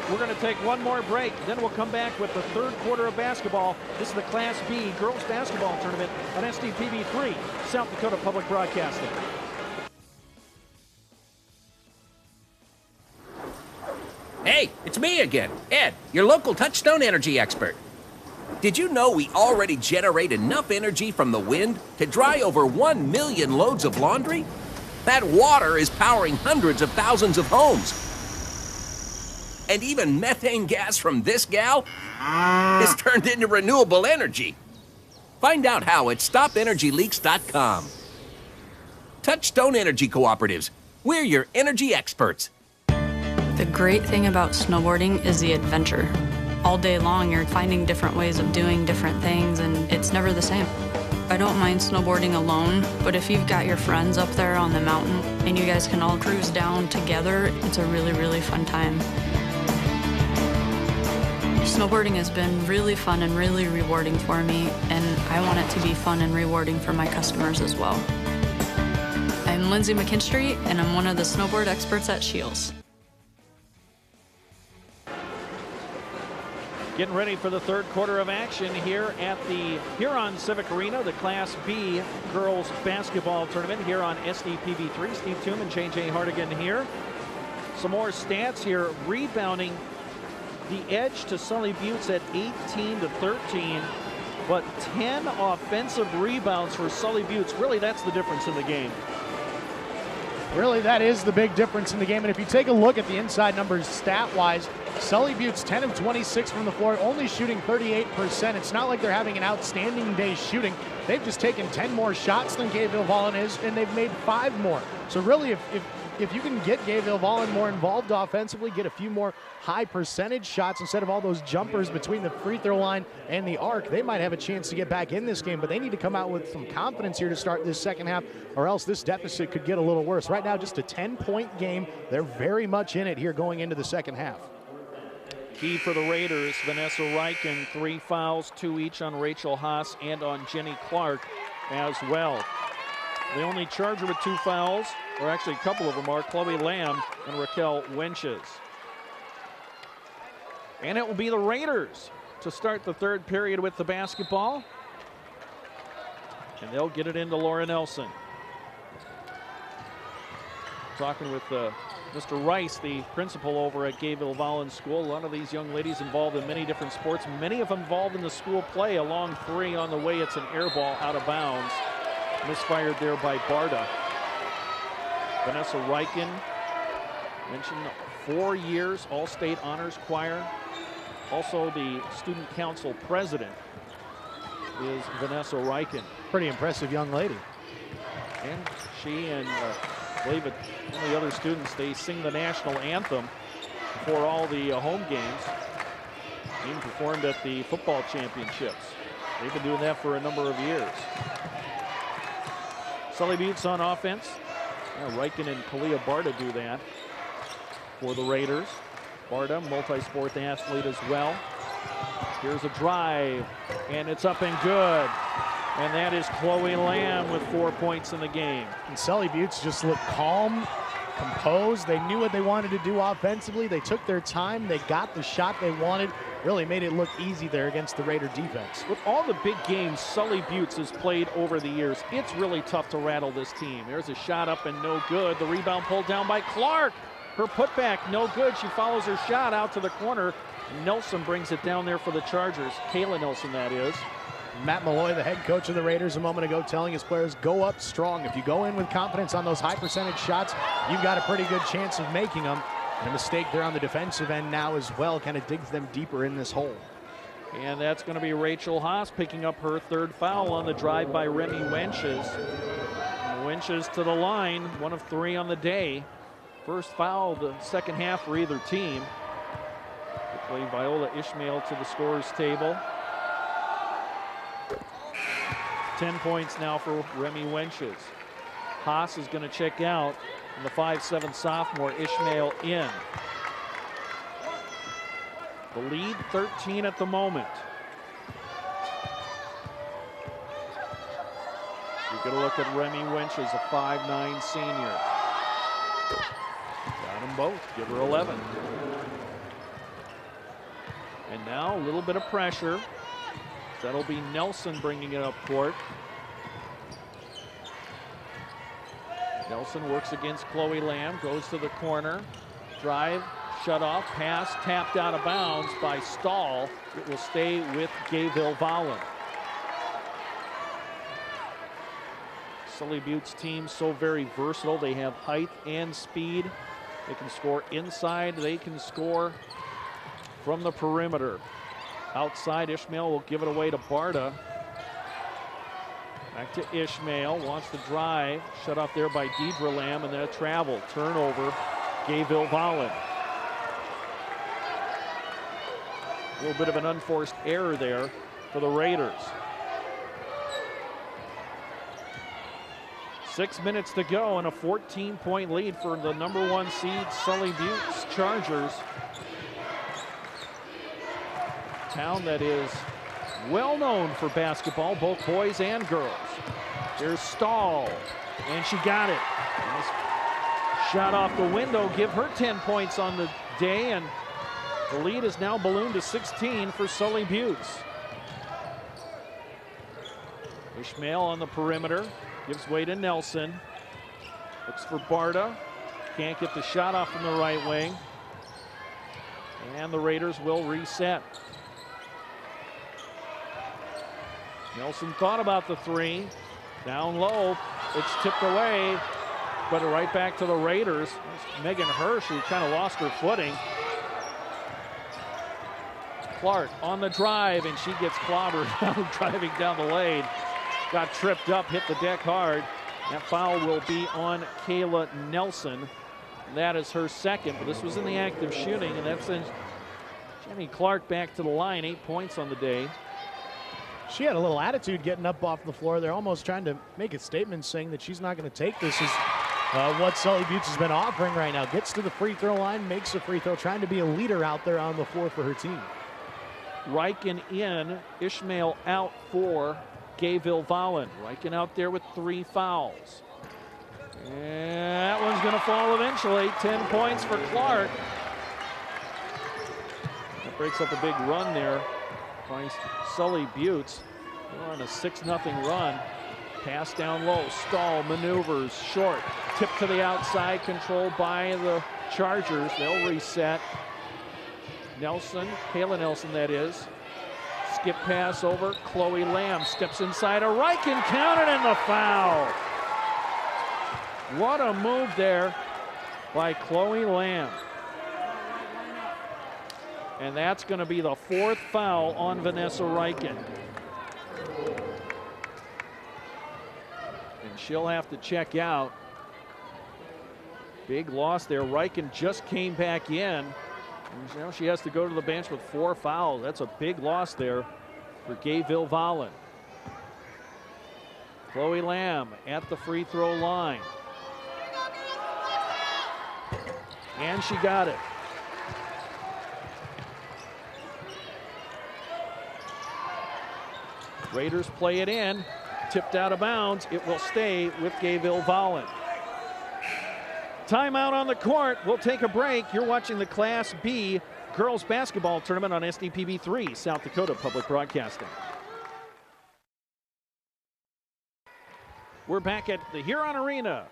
We're going to take one more break, then we'll come back with the third quarter of basketball. This is the Class B girls basketball tournament on SDPB3, South Dakota Public Broadcasting. Hey, it's me again, Ed, your local Touchstone Energy expert. Did you know we already generate enough energy from the wind to dry over 1 million loads of laundry? That water is powering hundreds of thousands of homes. And even methane gas from this gal is turned into renewable energy. Find out how at stopenergyleaks.com. Touchstone Energy Cooperatives. We're your energy experts. The great thing about snowboarding is the adventure. All day long, you're finding different ways of doing different things, and it's never the same. I don't mind snowboarding alone, but if you've got your friends up there on the mountain and you guys can all cruise down together, it's a really, really fun time. Snowboarding has been really fun and really rewarding for me, and I want it to be fun and rewarding for my customers as well. I'm Lindsay McKinstry, and I'm one of the snowboard experts at Shields. Getting ready for the third quarter of action here at the Huron Civic Arena, the Class B girls basketball tournament here on SDPB3. Steve Toom and J.J. Hardigan here. Some more stats here. Rebounding, the edge to Sully Buttes at 18-13, but 10 offensive rebounds for Sully Buttes. Really, that's the difference in the game. Really, that is the big difference in the game. And if you take a look at the inside numbers stat-wise, Sully Buttes 10 of 26 from the floor, only shooting 38%. It's not like they're having an outstanding day shooting. They've just taken 10 more shots than Gayville Vollen is, and they've made 5 more. So really, if if you can get Gayville Vollen more involved offensively, get a few more high percentage shots instead of all those jumpers between the free throw line and the arc, they might have a chance to get back in this game, but they need to come out with some confidence here to start this second half, or else this deficit could get a little worse. Right now, just a 10-point game. They're very much in it here going into the second half. Key for the Raiders, Vanessa Reichen, 3 fouls, 2 each on Rachel Haas and on Jenny Clark as well. The only Charger with 2 fouls, or actually a couple of them, are Chloe Lamb and Raquel Wenches. And it will be the Raiders to start the third period with the basketball. And they'll get it into Laura Nelson. Talking with Mr. Rice, the principal over at Gayville Vollen School. A lot of these young ladies involved in many different sports, many of them involved in the school play. A long 3 on the way. It's an air ball out of bounds. Misfired there by Barda. Vanessa Reichen, mentioned 4 years, All-State Honors Choir. Also the Student Council President is Vanessa Reichen. Pretty impressive young lady. And she and David, one of the other students, they sing the national anthem before all the home games. Being performed at the football championships. They've been doing that for a number of years. Sully Buttes on offense. Reichen and Kalia Barda do that for the Raiders. Barda, multi-sport athlete as well. Here's a drive, and it's up and good. And that is Chloe Lamb with 4 points in the game. And Sully Buttes just looked calm, composed. They knew what they wanted to do offensively. They took their time. They got the shot they wanted. Really made it look easy there against the Raider defense. With all the big games Sully Buttes has played over the years, it's really tough to rattle this team. There's a shot up and no good. The rebound pulled down by Clark. Her putback, no good. She follows her shot out to the corner. Nelson brings it down there for the Chargers. Kayla Nelson, that is. Matt Malloy, the head coach of the Raiders, a moment ago telling his players, go up strong. If you go in with confidence on those high percentage shots, you've got a pretty good chance of making them. And a mistake there on the defensive end now as well kind of digs them deeper in this hole. And that's going to be Rachel Haas picking up her 3rd foul on the drive by Remy Wenches. Wenches to the line, 1 of 3 on the day. First foul of the second half for either team. Quickly, Viola Ishmael to the scorer's table. 10 points now for Remy Wenches. Haas is going to check out, and the 5'7" sophomore Ishmael in. The lead 13 at the moment. You get a look at Remy Wenches, a 5'9" senior. Got them both, give her 11. And now a little bit of pressure. That'll be Nelson bringing it up court. Nelson works against Chloe Lamb, goes to the corner. Drive, shut off, pass, tapped out of bounds by Stahl. It will stay with Gayville Vollen. Sully Buttes' team so very versatile. They have height and speed. They can score inside. They can score from the perimeter. Outside, Ishmael will give it away to Barda. Back to Ishmael, wants to drive. Shut off there by Deidre Lamb, and then a travel. Turnover, Gayville Vollen. A little bit of an unforced error there for the Raiders. 6 minutes to go and a 14-point lead for the #1 seed Sully Buttes Chargers. Town that is well known for basketball, both boys and girls. Here's Stahl, and she got it. Shot off the window, give her 10 points on the day, and the lead is now ballooned to 16 for Sully Buttes. Ishmael on the perimeter, gives way to Nelson. Looks for Barda, can't get the shot off from the right wing. And the Raiders will reset. Nelson thought about the 3. Down low, it's tipped away, but right back to the Raiders. Megan Hirsch, who kind of lost her footing. Clark on the drive, and she gets clobbered driving down the lane. Got tripped up, hit the deck hard. That foul will be on Kayla Nelson. That is her second, but this was in the act of shooting, and that sends Jenny Clark back to the line. 8 points on the day. She had a little attitude getting up off the floor. They're almost trying to make a statement saying that she's not going to take this as what Sully Buttes has been offering right now. Gets to the free throw line, makes a free throw, trying to be a leader out there on the floor for her team. Riken in, Ishmael out for Gayville Vollen. Riken out there with 3 fouls. And that one's going to fall eventually. 10 points for Clark. That breaks up a big run there by Sully Buttes. They're on a 6-0 run. Pass down low, Stahl maneuvers, short, tip to the outside, controlled by the Chargers. They'll reset. Nelson, Kayla Nelson that is. Skip pass over, Chloe Lamb steps inside, a Riken counted and the foul. What a move there by Chloe Lamb. And that's going to be the 4th foul on Vanessa Riken. And she'll have to check out. Big loss there. Riken just came back in. And now she has to go to the bench with 4 fouls. That's a big loss there for Gayville Vollen. Chloe Lamb at the free throw line. And she got it. Raiders play it in. Tipped out of bounds. It will stay with Gayville Vollen. Timeout on the court. We'll take a break. You're watching the Class B girls basketball tournament on SDPB3, South Dakota Public Broadcasting. We're back at the Huron Arena.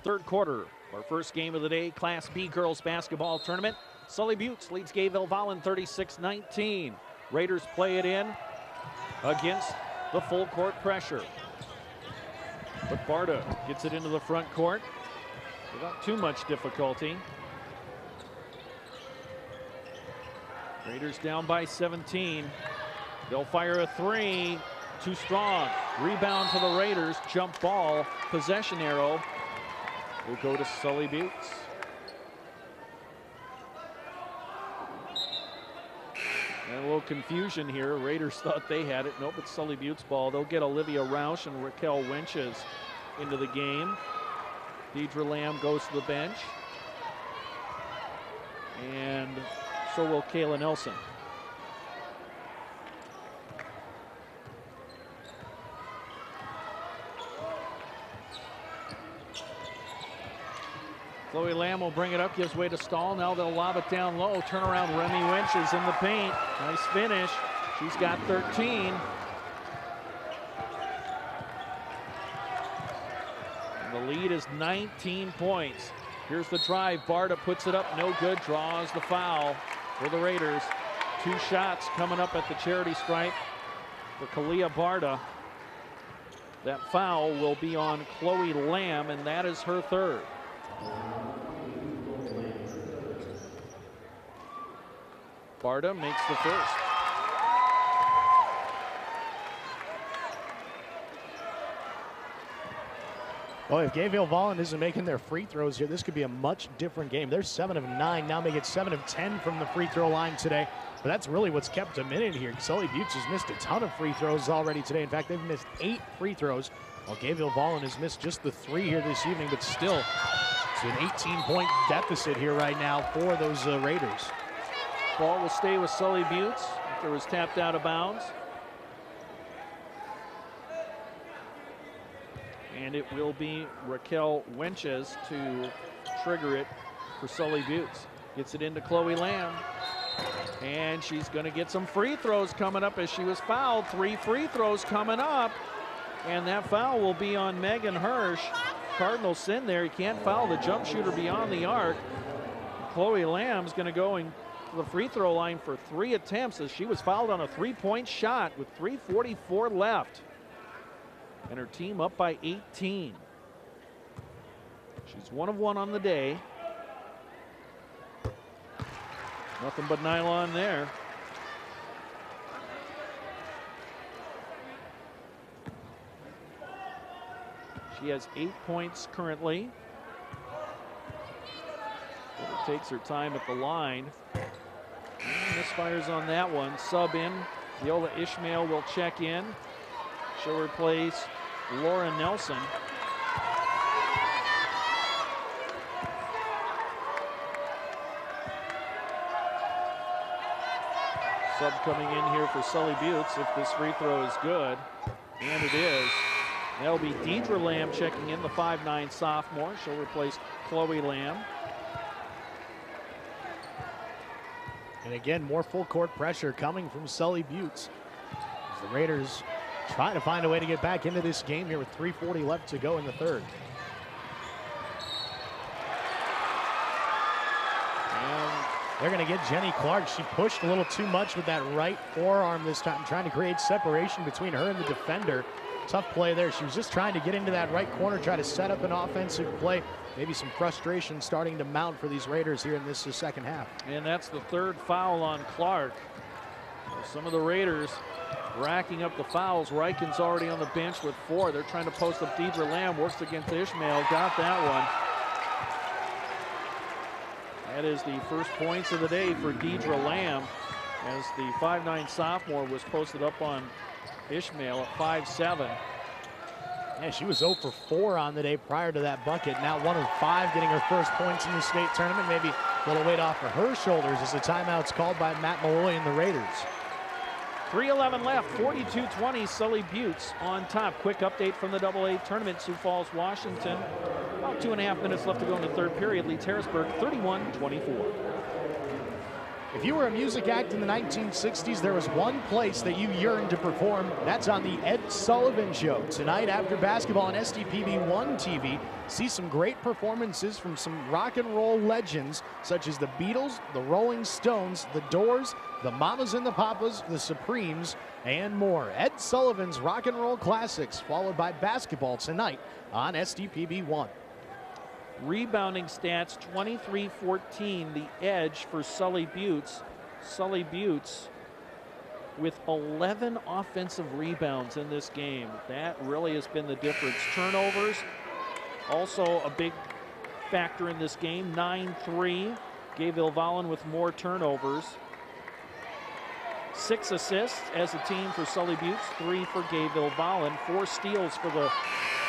3rd quarter. Our first game of the day, Class B girls basketball tournament. Sully Buttes leads Gayville Vollen 36-19. Raiders play it in against the full court pressure. But Barta gets it into the front court without too much difficulty. Raiders down by 17. They'll fire a 3. Too strong. Rebound to the Raiders. Jump ball. Possession arrow will go to Sully Buttes. And a little confusion here. Raiders thought they had it. Nope, it's Sully Buttes' ball. They'll get Olivia Roush and Raquel Wenches into the game. Deidre Lamb goes to the bench. And so will Kayla Nelson. Chloe Lamb will bring it up, gives way to Stahl. Now they'll lob it down low. Turnaround, Remy Wenches in the paint. Nice finish. She's got 13. And the lead is 19 points. Here's the drive. Barta puts it up, no good. Draws the foul for the Raiders. 2 shots coming up at the charity stripe for Kalia Barta. That foul will be on Chloe Lamb, and that is her 3rd. Barta makes the first. Well, if Gayville Vollen isn't making their free throws here, this could be a much different game. They're 7 of 9, now make it 7 of 10 from the free throw line today. But that's really what's kept them in it here. Sully Buttes has missed a ton of free throws already today. In fact, they've missed 8 free throws, while Gayville Vollen has missed just the 3 here this evening, but still, it's an 18-point deficit here right now for those Raiders. Ball will stay with Sully Buttes after it was tapped out of bounds. And it will be Raquel Wenches to trigger it for Sully Buttes. Gets it into Chloe Lamb. And she's going to get some free throws coming up as she was fouled. 3 free throws coming up. And that foul will be on Megan Hirsch. Cardinal sin there. You can't foul the jump shooter beyond the arc. Chloe Lamb's going to go to the free throw line for 3 attempts as she was fouled on a 3-point shot with 3:44 left. And her team up by 18. She's 1 of 1 on the day. Nothing but nylon there. She has 8 points currently. takes her time at the line. Misfires on that one. Sub in. Viola Ishmael will check in. She'll replace Laura Nelson. Sub coming in here for Sully Buttes if this free throw is good. And it is. That'll be Deidre Lamb checking in, the 5'9" sophomore. She'll replace Chloe Lamb. And again, more full court pressure coming from Sully Buttes. As the Raiders try to find a way to get back into this game here with 3:40 left to go in the third. And they're going to get Jenny Clark. She pushed a little too much with that right forearm this time, trying to create separation between her and the defender. Tough play there. She was just trying to get into that right corner, try to set up an offensive play. Maybe some frustration starting to mount for these Raiders here in this second half. And that's the third foul on Clark. Some of the Raiders racking up the fouls. Ryken's already on the bench with 4. They're trying to post up Deidre Lamb. Works against Ishmael. Got that one. That is the first points of the day for Deidre Lamb, as the 5'9" sophomore was posted up on Ishmael at 5'7". Yeah, she was 0 for 4 on the day prior to that bucket. Now 1 of 5, getting her first points in the state tournament. Maybe a little weight off of her shoulders as the timeout's called by Matt Malloy and the Raiders. 3:11 left, 42-20, Sully Buttes on top. Quick update from the AA tournament, Sioux Falls, Washington. About 2.5 minutes left to go in the third period. Lee Harrisburg 31-24. If you were a music act in the 1960s, there was one place that you yearned to perform. That's on the Ed Sullivan Show. Tonight after basketball on SDPB1 TV, see some great performances from some rock and roll legends such as the Beatles, the Rolling Stones, the Doors, the Mamas and the Papas, the Supremes, and more. Ed Sullivan's Rock and Roll Classics, followed by basketball tonight on SDPB1. Rebounding stats, 23-14, the edge for Sully Buttes. Sully Buttes with 11 offensive rebounds in this game. That really has been the difference. Turnovers, also a big factor in this game, 9-3. Gayville Vollen with more turnovers. 6 assists as a team for Sully Buttes, 3 for Gayville Vollen. 4 steals for the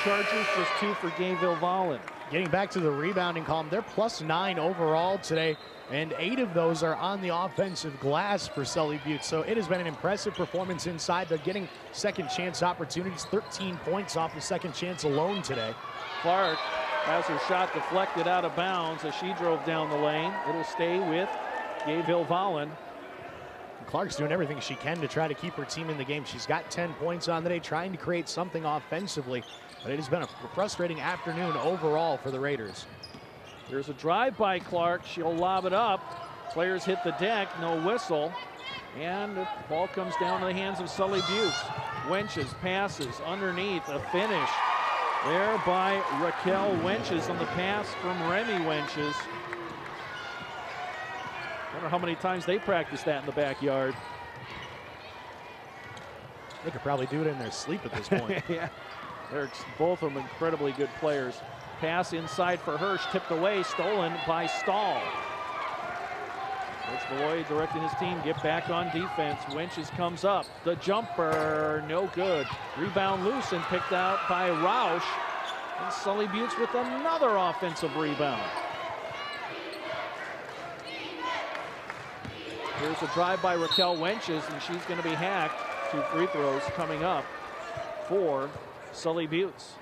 Chargers, just 2 for Gayville Vollen. Getting back to the rebounding column, they're +9 overall today, and 8 of those are on the offensive glass for Sully Buttes. So it has been an impressive performance inside. They're getting second chance opportunities, 13 points off the second chance alone today. Clark has her shot deflected out of bounds as she drove down the lane. It'll stay with Gayville Vollen. Clark's doing everything she can to try to keep her team in the game. She's got 10 points on the day, trying to create something offensively. But it has been a frustrating afternoon overall for the Raiders. There's a drive by Clark. She'll lob it up. Players hit the deck, no whistle. And the ball comes down to the hands of Sully Buttes. Wenches passes underneath, a finish there by Raquel Wenches on the pass from Remy Wenches. Wonder how many times they practice that in the backyard. They could probably do it in their sleep at this point. Yeah. They're both of them incredibly good players. Pass inside for Hirsch, tipped away, stolen by Stahl. Coach Malloy directing his team, get back on defense. Wenches comes up, the jumper, no good. Rebound loose and picked out by Roush. And Sully Buttes with another offensive rebound. Here's a drive by Raquel Wenches, and she's going to be hacked. 2 free throws coming up for Sully Buttes.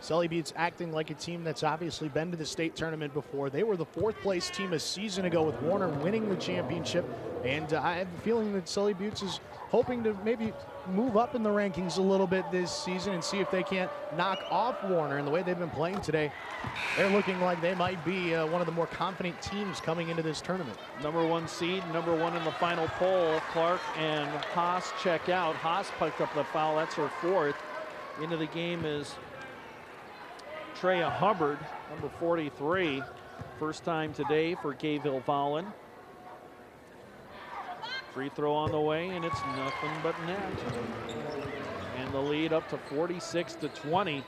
Sully Buttes acting like a team that's obviously been to the state tournament before. They were the 4th place team a season ago with Warner winning the championship. And I have a feeling that Sully Buttes is hoping to maybe move up in the rankings a little bit this season and see if they can't knock off Warner. And the way they've been playing today, they're looking like they might be one of the more confident teams coming into this tournament. Number 1 seed, number 1 in the final poll. Clark and Haas check out. Haas picked up the foul. That's her 4th. Into the game is Treya Hubbard, number 43. First time today for Gayville Vollen. Free throw on the way, and it's nothing but net. And the lead up to 46-20.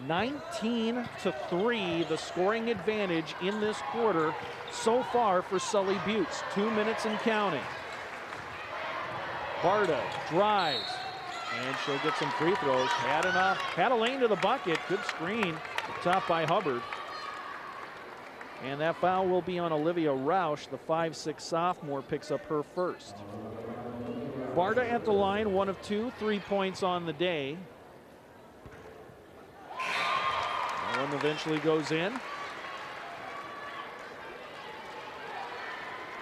19-3, the scoring advantage in this quarter so far for Sully Buttes. 2 minutes and counting. Barta drives, and she'll get some free throws. Had enough, had a lane to the bucket. Good screen, top by Hubbard. And that foul will be on Olivia Roush. The 5'6" sophomore picks up her first. Barta at the line, 1 of 2, 3 points on the day. That one eventually goes in.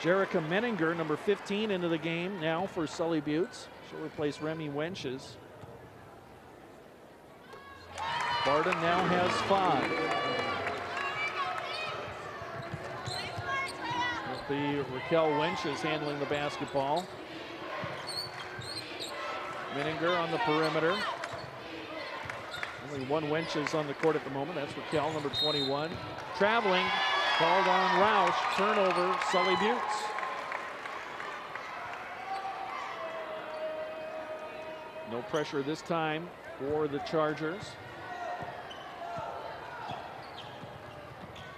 Jerica Menninger, number 15, into the game now for Sully Buttes. She'll replace Remy Wenches. Barta now has 5. It'll be Raquel Wenches handling the basketball. Menninger on the perimeter. Only 1 Wenches on the court at the moment. That's Raquel, number 21. Traveling, called on Roush. Turnover, Sully Buttes. No pressure this time for the Chargers.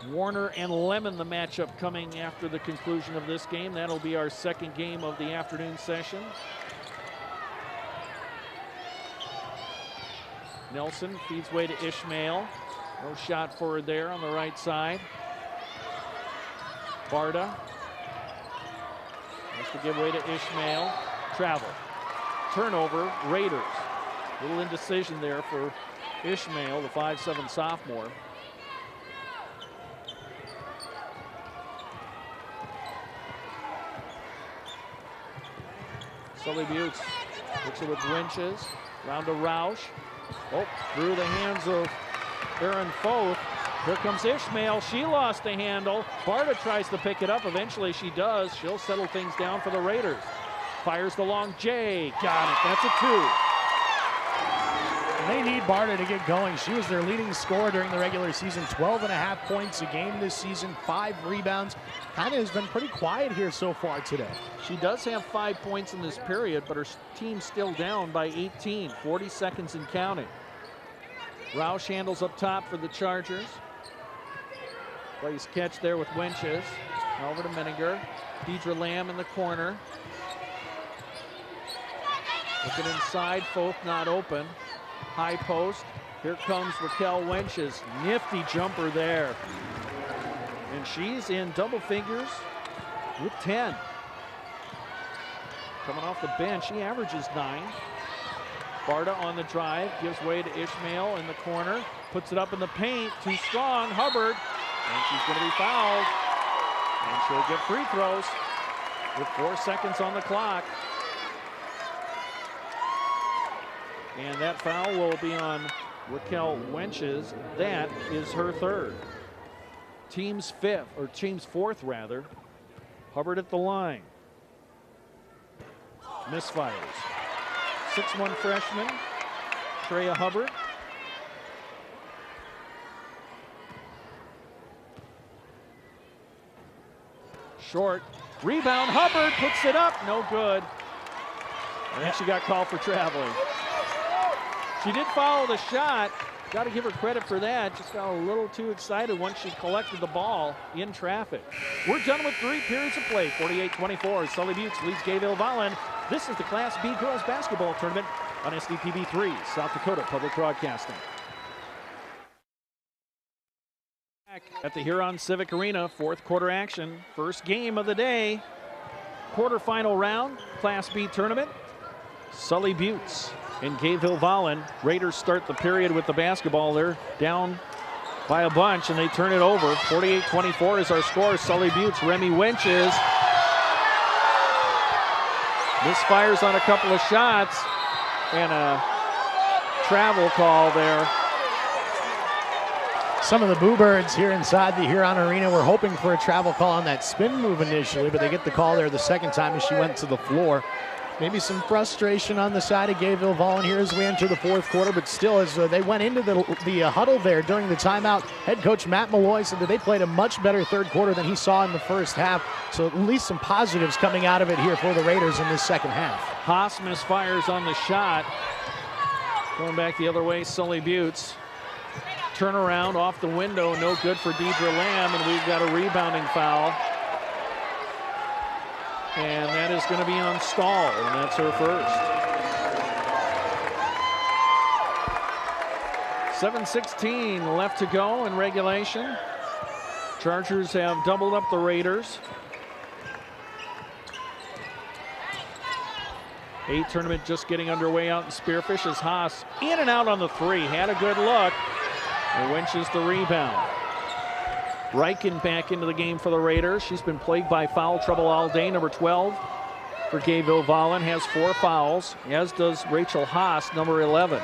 Warner and Lemon, the matchup coming after the conclusion of this game. That'll be our second game of the afternoon session. Nelson feeds way to Ishmael. No shot for her there on the right side. Barta has to give way to Ishmael. Travel. Turnover, Raiders. Little indecision there for Ishmael, the 5'7" sophomore. Sully Buttes looks it with Wenches. Round to Roush. Oh, through the hands of Aaron Foth. Here comes Ishmael. She lost the handle. Barta tries to pick it up. Eventually she does. She'll settle things down for the Raiders. Fires the long J. Got it. That's a 2. They need Barta to get going. She was their leading scorer during the regular season. 12.5 points a game this season. 5 rebounds. Kind of has been pretty quiet here so far today. She does have 5 points in this period, but her team's still down by 18. 40 seconds and counting. Roush handles up top for the Chargers. Plays catch there with Wenches. Over to Menninger. Deidre Lamb in the corner. Looking inside, Foth not open. High post. Here comes Raquel Wenches. Nifty jumper there. And she's in double figures with 10. Coming off the bench, she averages 9. Barta on the drive, gives way to Ishmael in the corner. Puts it up in the paint, too strong, Hubbard. And she's going to be fouled. And she'll get free throws with 4 seconds on the clock. And that foul will be on Raquel Wenches. That is her 3rd. Team's 4th rather. Hubbard at the line. Misfires. 6'1" freshman, Treya Hubbard. Short. Rebound, Hubbard puts it up, no good. And then she got called for traveling. She did follow the shot. Got to give her credit for that. Just got a little too excited once she collected the ball in traffic. We're done with 3 periods of play. 48-24. Sully Buttes leads Gayville-Volland. This is the Class B girls basketball tournament on SDPB3, South Dakota Public Broadcasting. Back at the Huron Civic Arena, 4th quarter action. First game of the day. Quarterfinal round, Class B tournament. Sully Buttes and Gayville-Volland. Raiders start the period with the basketball. They're down by a bunch and they turn it over. 48-24 is our score. Sully Buttes, Remy Wenches misfires on a couple of shots and a travel call there. Some of the Boo Birds here inside the Huron Arena were hoping for a travel call on that spin move initially, but they get the call there the second time as she went to the floor. Maybe some frustration on the side of Gayville-Volland here as we enter the 4th quarter, but still as they went into the huddle there during the timeout, head coach Matt Malloy said that they played a much better 3rd quarter than he saw in the first half. So at least some positives coming out of it here for the Raiders in this second half. Haas misfires on the shot. Going back the other way, Sully Buttes. turnaround off the window, no good for Deidre Lamb, and we've got a rebounding foul. And that is going to be on Stahl, and that's her first. 7:16 left to go in regulation. Chargers have doubled up the Raiders. A tournament just getting underway out in Spearfish as Haas in and out on the three. Had a good look. And Winches the rebound. Reichen back into the game for the Raiders. She's been plagued by foul trouble all day. Number 12 for Gabe O'Vallen has 4 fouls, as does Rachel Haas, number 11.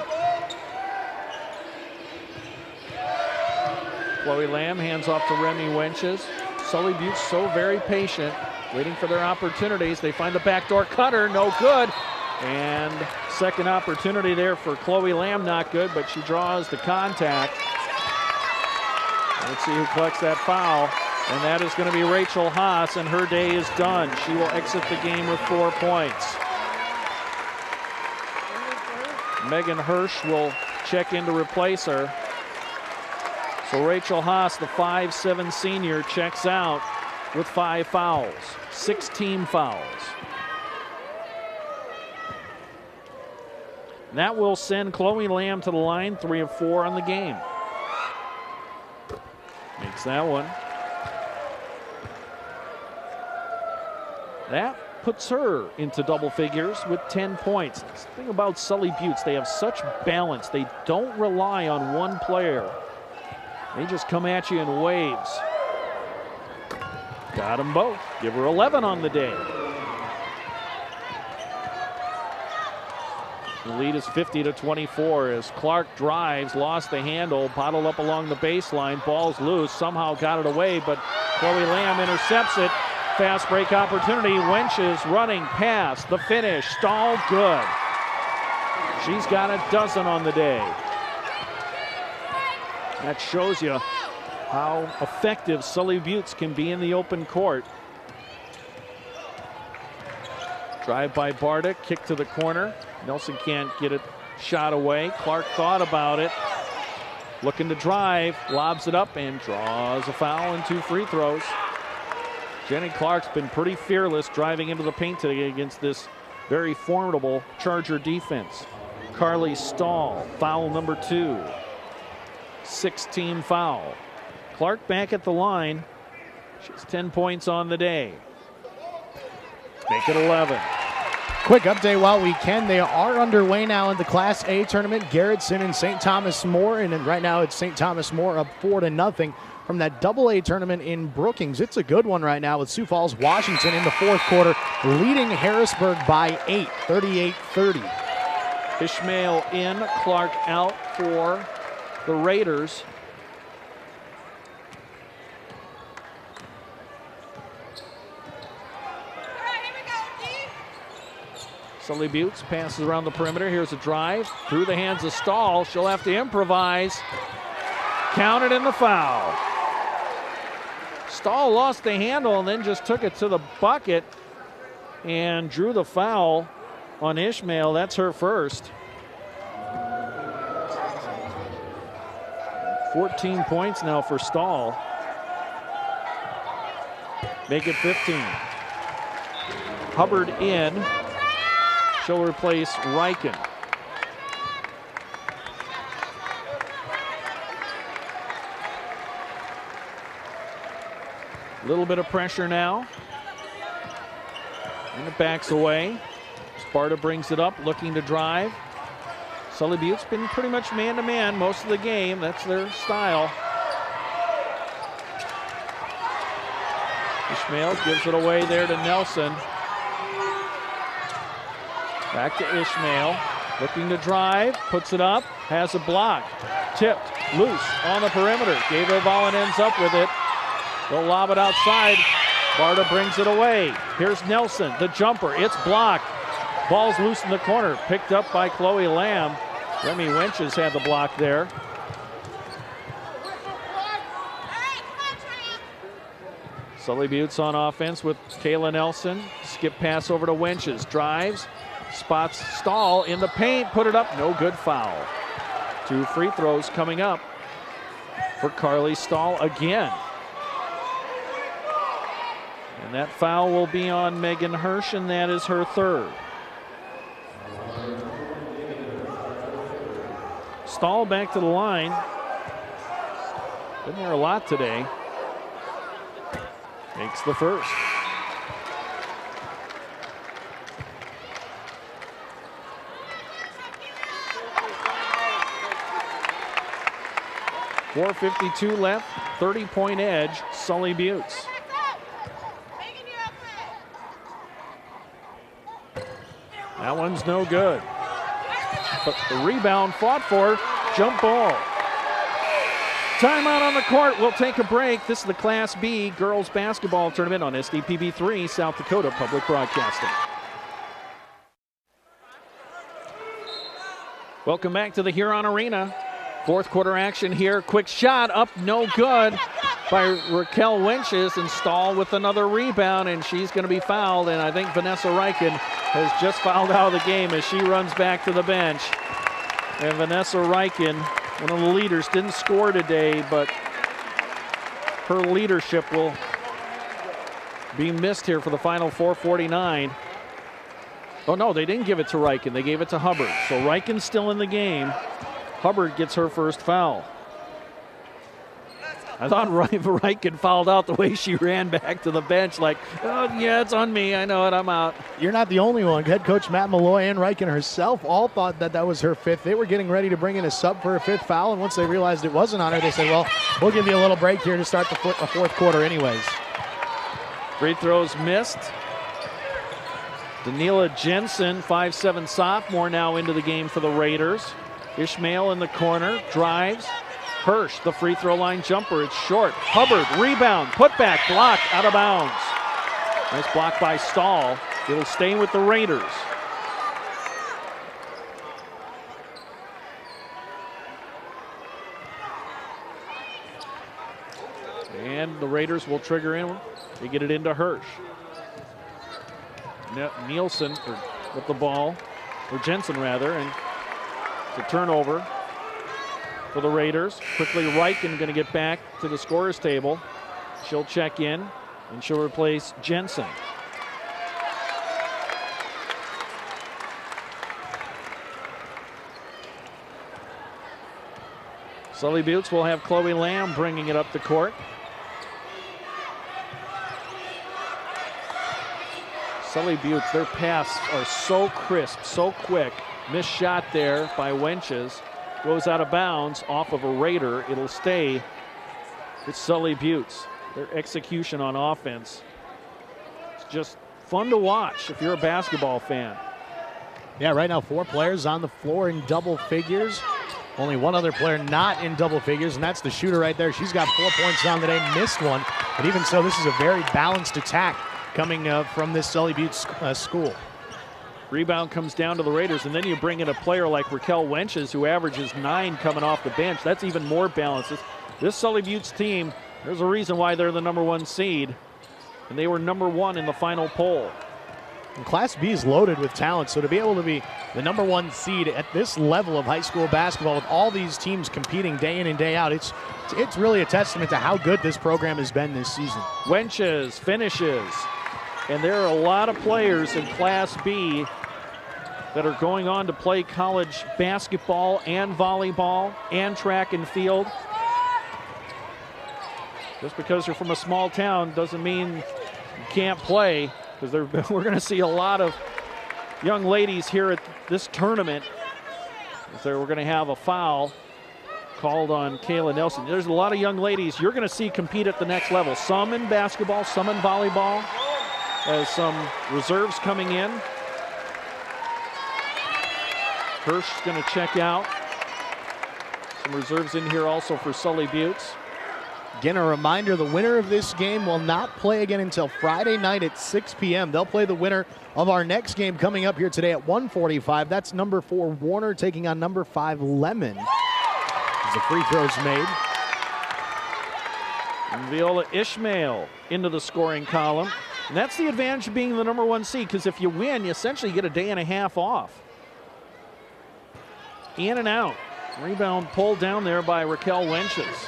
Chloe Lamb hands off to Remy Winches. Sully Butte so very patient, waiting for their opportunities. They find the backdoor cutter, no good. And second opportunity there for Chloe Lamb, not good, but she draws the contact. Let's see who collects that foul. And that is going to be Rachel Haas, and her day is done. She will exit the game with 4 points. Megan Hirsch will check in to replace her. So Rachel Haas, the 5'7" senior, checks out with 5 fouls, 6 team fouls. That will send Chloe Lamb to the line, 3 of 4 on the game. Makes that one. That puts her into double figures with 10 points. The thing about Sully Buttes, they have such balance. They don't rely on one player. They just come at you in waves. Got them both. Give her 11 on the day. The lead is 50-24 as Clark drives, lost the handle, bottled up along the baseline, ball's loose, somehow got it away, but Chloe Lamb intercepts it. Fast break opportunity, Winches running past the finish, Stahl good. She's got a dozen on the day. That shows you how effective Sully Buttes can be in the open court. Drive by Barta, kick to the corner. Nelson can't get it shot away. Clark thought about it. Looking to drive, lobs it up and draws a foul and 2 free throws. Jenny Clark's been pretty fearless driving into the paint today against this very formidable Charger defense. Carly Stahl, foul number 2. 6-team foul. Clark back at the line. She has 10 points on the day. Make it 11. Quick update while we can. They are underway now in the Class A tournament. Garrettson and St. Thomas More, and right now it's St. Thomas More up 4-0 from that AA tournament in Brookings. It's a good one right now with Sioux Falls, Washington in the 4th quarter, leading Harrisburg by 8, 38-30. Ishmael in, Clark out for the Raiders. Sully Buttes passes around the perimeter. Here's a drive through the hands of Stahl. She'll have to improvise. Counted in the foul. Stahl lost the handle and then just took it to the bucket and drew the foul on Ishmael. That's her first. 14 points now for Stahl. Make it 15. Hubbard in. She'll replace Reichen. A little bit of pressure now. And it backs away. Sparta brings it up, looking to drive. Sully Butte's been pretty much man-to-man most of the game. That's their style. Ishmael gives it away there to Nelson. Back to Ishmael, looking to drive, puts it up, has a block. Tipped, loose on the perimeter. Gabe O'Vallen ends up with it. They'll lob it outside. Barta brings it away. Here's Nelson, the jumper, it's blocked. Ball's loose in the corner, picked up by Chloe Lamb. Remy Winches had the block there. Sully Buttes on offense with Kayla Nelson. Skip pass over to Winches, drives. Spots Stahl in the paint, put it up, no good foul. 2 free throws coming up for Carly Stahl again. And that foul will be on Megan Hirsch, and that is her third. Stahl back to the line. Been there a lot today. Makes the first. .452 left, 30-point edge, Sully Buttes. That one's no good. But the rebound fought for, jump ball. Timeout on the court. We'll take a break. This is the Class B girls basketball tournament on SDPB3, South Dakota Public Broadcasting. Welcome back to the Huron Arena. Fourth quarter action here. Quick shot up, no good by Raquel Wenches, and Stahl with another rebound, and she's going to be fouled. And I think Vanessa Reichen has just fouled out of the game as she runs back to the bench. And Vanessa Reichen, one of the leaders, didn't score today, but her leadership will be missed here for the final 4:49. Oh no, they didn't give it to Reichen. They gave it to Hubbard. So Reichen's still in the game. Hubbard gets her first foul. I thought Reichen fouled out the way she ran back to the bench like, oh, yeah, it's on me. I know it. I'm out. You're not the only one. Head coach Matt Malloy and Reichen herself all thought that that was her fifth. They were getting ready to bring in a sub for a fifth foul, and once they realized it wasn't on her, they said, well, we'll give you a little break here to start the fourth quarter anyways. Free throws missed. Danila Jensen, 5'7" sophomore, now into the game for the Raiders. Ishmael in the corner, drives. Hirsch, the free throw line jumper, it's short. Hubbard, rebound, putback, block, out of bounds. Nice block by Stahl. It'll stay with the Raiders. And the Raiders will trigger in. They get it into Hirsch. Nielsen with the ball, or Jensen rather, and the turnover for the Raiders. Quickly, Reichen going to get back to the scorer's table. She'll check in, and she'll replace Jensen. Sully Buttes will have Chloe Lamb bringing it up the court. Sully Buttes, their passes are so crisp, so quick. Missed shot there by Wenches. Goes out of bounds off of a Raider. It'll stay with Sully Buttes. Their execution on offense, it's just fun to watch if you're a basketball fan. Yeah, right now 4 players on the floor in double figures. Only one other player not in double figures, and that's the shooter right there. She's got 4 points down today, missed one. But even so, this is a very balanced attack coming from this Sully Buttes school. Rebound comes down to the Raiders, and then you bring in a player like Raquel Wenches, who averages 9 coming off the bench. That's even more balanced. This Sully Buttes team, there's a reason why they're the #1 seed, and they were #1 in the final poll. And Class B is loaded with talent, so to be able to be the #1 seed at this level of high school basketball with all these teams competing day in and day out, it's really a testament to how good this program has been this season. Wenches finishes. And there are a lot of players in Class B that are going on to play college basketball and volleyball and track and field. Just because you're from a small town doesn't mean you can't play, because we're going to see a lot of young ladies here at this tournament. So we're going to have a foul called on Kayla Nelson. There's a lot of young ladies you're going to see compete at the next level. Some in basketball, some in volleyball. As some reserves coming in. Hirsch's going to check out. Some reserves in here also for Sully Buttes. Again, a reminder, the winner of this game will not play again until Friday night at 6 p.m. They'll play the winner of our next game coming up here today at 1:45. That's number 4 Warner taking on number 5 Lemon. As the free throw's made. And Viola Ishmael into the scoring column. And that's the advantage of being the #1 seed, because if you win, you essentially get a day and a half off. In and out. Rebound pulled down there by Raquel Wenches.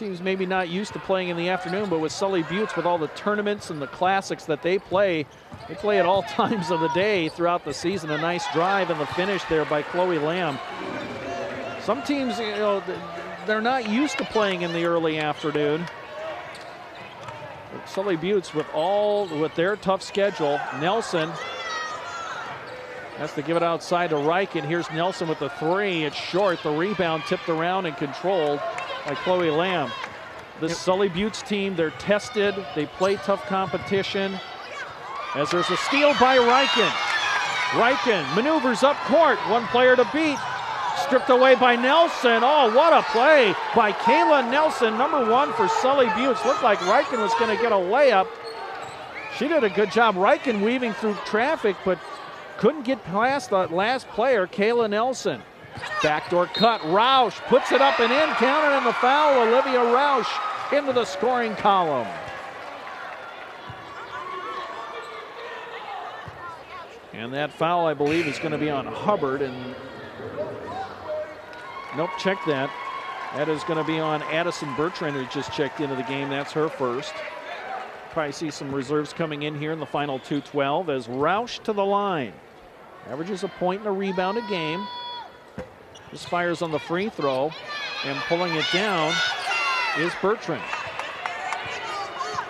teams maybe not used to playing in the afternoon, but with Sully Buttes, with all the tournaments and the classics that they play at all times of the day throughout the season. A nice drive and the finish there by Chloe Lamb. Some teams, you know, they're not used to playing in the early afternoon. Sully Buttes with their tough schedule. Nelson has to give it outside to Reichen. Here's Nelson with the three. It's short. The rebound tipped around and controlled by Chloe Lamb. This Sully Buttes team, they're tested. They play tough competition. As there's a steal by Reichen. Reichen maneuvers up court. One player to beat. Stripped away by Nelson. Oh, what a play by Kayla Nelson, number 1 for Sully Buttes. Looked like Reichen was going to get a layup. She did a good job. Reichen weaving through traffic, but couldn't get past the last player, Kayla Nelson. Backdoor cut. Roush puts it up and in. Counted in the foul. Olivia Roush into the scoring column. And that foul, I believe, is going to be on Hubbard. And nope, check that. That is going to be on Addison Bertrand, who just checked into the game. That's her first. Probably see some reserves coming in here in the final 2:12 as Roush to the line. Averages a point and a rebound a game. This fires on the free throw, and pulling it down is Bertrand.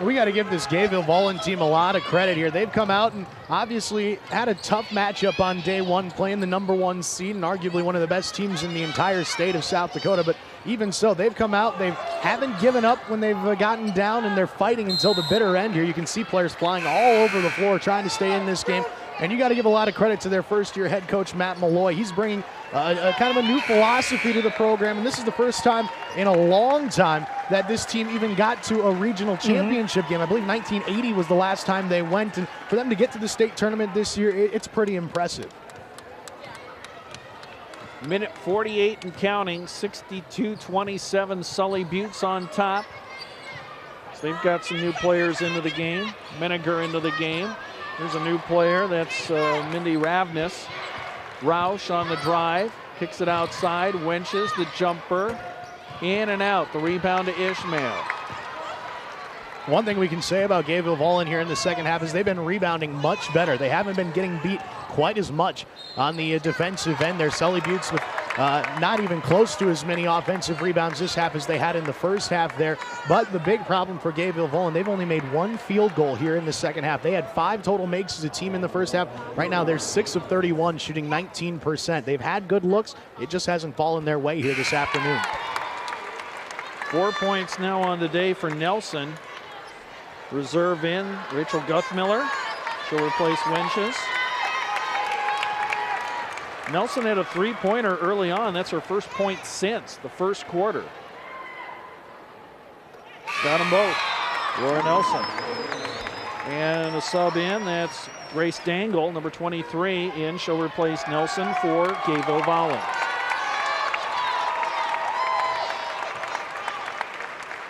We got to give this Gayville Vollen team a lot of credit here. They've come out and obviously had a tough matchup on day one, playing the number 1 seed and arguably one of the best teams in the entire state of South Dakota. But even so, they've come out, they haven't given up when they've gotten down, and they're fighting until the bitter end here. You can see players flying all over the floor trying to stay in this game. And you got to give a lot of credit to their first-year head coach, Matt Malloy. He's bringing a kind of a new philosophy to the program, and this is the first time in a long time that this team even got to a regional championship game. I believe 1980 was the last time they went, and for them to get to the state tournament this year, it's pretty impressive. Minute 48 and counting, 62-27, Sully Buttes on top. So they've got some new players into the game. Meniger into the game. Here's a new player, that's Mindy Ravness. Roush on the drive, kicks it outside, wenches the jumper, in and out. The rebound to Ishmael. One thing we can say about Gayville Vollen here in the second half is they've been rebounding much better. They haven't been getting beat quite as much on the defensive end there. Sully Buttes with not even close to as many offensive rebounds this half as they had in the first half there. But the big problem for Gayville Vollen, they've only made 1 field goal here in the second half. They had 5 total makes as a team in the first half. Right now they're 6 of 31, shooting 19%. They've had good looks. It just hasn't fallen their way here this afternoon. 4 points now on the day for Nelson. Reserve in Rachel Guthmiller. She'll replace Wenches. Nelson had a 3-pointer early on. That's her first point since the first quarter. Got them both. Laura Nelson. And a sub in, that's Grace Dangle, number 23, in. She'll replace Nelson for Gayville Vollen.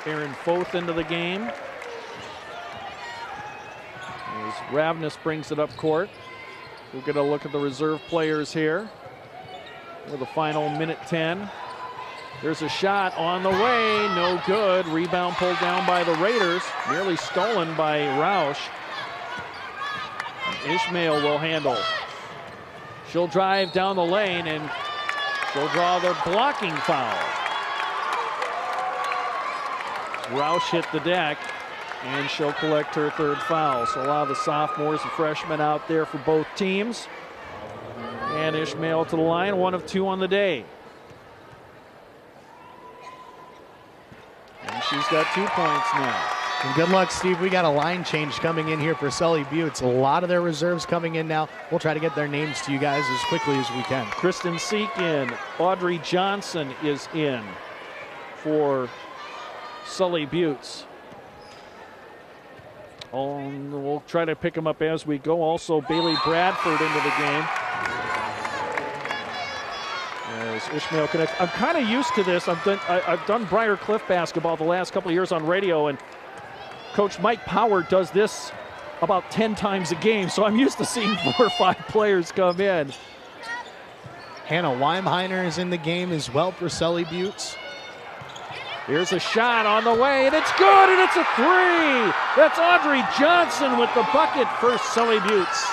Aaron Foth into the game. As Ravness brings it up court. We'll get a look at the reserve players here with the final minute 10. There's a shot on the way, no good. Rebound pulled down by the Raiders, nearly stolen by Roush. Ishmael will handle. She'll drive down the lane and she'll draw the blocking foul. Roush hit the deck, and she'll collect her 3rd foul. So a lot of the sophomores and freshmen out there for both teams. And Ishmael to the line, 1 of 2 on the day. And she's got 2 points now. And good luck, Steve. We got a line change coming in here for Sully Buttes. A lot of their reserves coming in now. We'll try to get their names to you guys as quickly as we can. Kristen Seek in. Audrey Johnson is in for Sully Buttes. We'll try to pick them up as we go. Also, Bailey Bradford into the game. As Ishmael connects. I'm kind of used to this. I've done Briar Cliff basketball the last couple of years on radio, and Coach Mike Power does this about 10 times a game, so I'm used to seeing 4 or 5 players come in. Hannah Weimheiner is in the game as well for Sully Buttes. Here's a shot on the way, and it's good, and it's a three. That's Audrey Johnson with the bucket for Sully Buttes.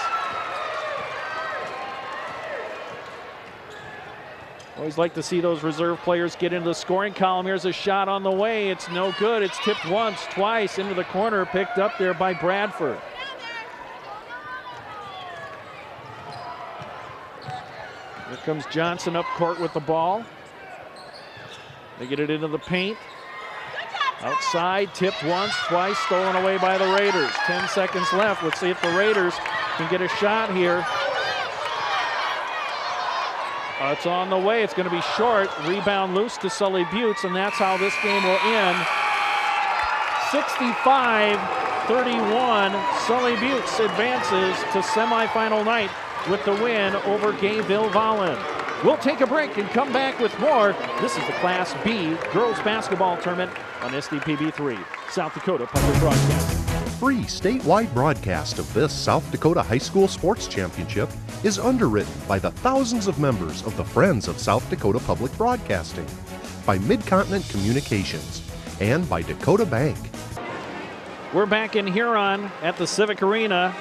Always like to see those reserve players get into the scoring column. Here's a shot on the way. It's no good. It's tipped once, twice into the corner, picked up there by Bradford. Here comes Johnson up court with the ball. They get it into the paint. Outside, tipped once, twice, stolen away by the Raiders. 10 seconds left. Let's see if the Raiders can get a shot here. It's on the way. It's going to be short. Rebound loose to Sully Buttes, and that's how this game will end. 65-31. Sully Buttes advances to semifinal night with the win over Gayville-Volland. We'll take a break and come back with more. This is the Class B girls basketball tournament on SDPB3, South Dakota Public Broadcasting. Free statewide broadcast of this South Dakota High School Sports Championship is underwritten by the thousands of members of the Friends of South Dakota Public Broadcasting, by Mid-Continent Communications, and by Dakota Bank. We're back in Huron at the Civic Arena.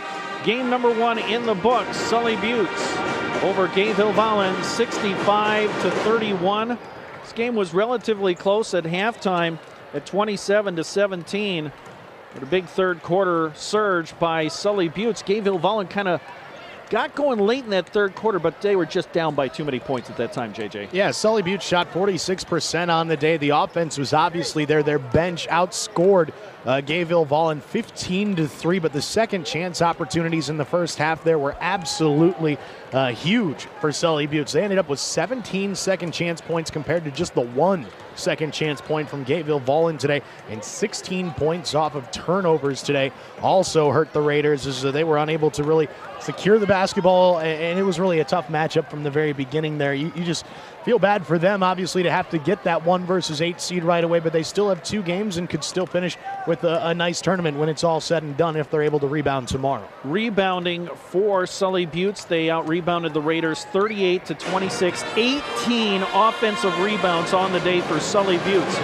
Game number 1 in the books. Sully Buttes over Gayville-Volland, 65-31. This game was relatively close at halftime at 27-17. But a big third quarter surge by Sully Buttes. Gayville-Volland kind of got going late in that third quarter, but they were just down by too many points at that time, JJ. Yeah, Sully Buttes shot 46% on the day. The offense was obviously there. Their bench outscored Gayville-Volland 15-3, but the second chance opportunities in the first half there were absolutely huge for Sully Buttes. They ended up with 17 second chance points compared to just the 1 second chance point from Gayville-Volland today, and 16 points off of turnovers today also hurt the Raiders as they were unable to really secure the basketball, and it was really a tough matchup from the very beginning there. You just feel bad for them, obviously, to have to get that 1 versus 8 seed right away, but they still have 2 games and could still finish with a nice tournament when it's all said and done if they're able to rebound tomorrow. Rebounding for Sully Buttes, they out-rebounded the Raiders 38-26, 18 offensive rebounds on the day for Sully Buttes.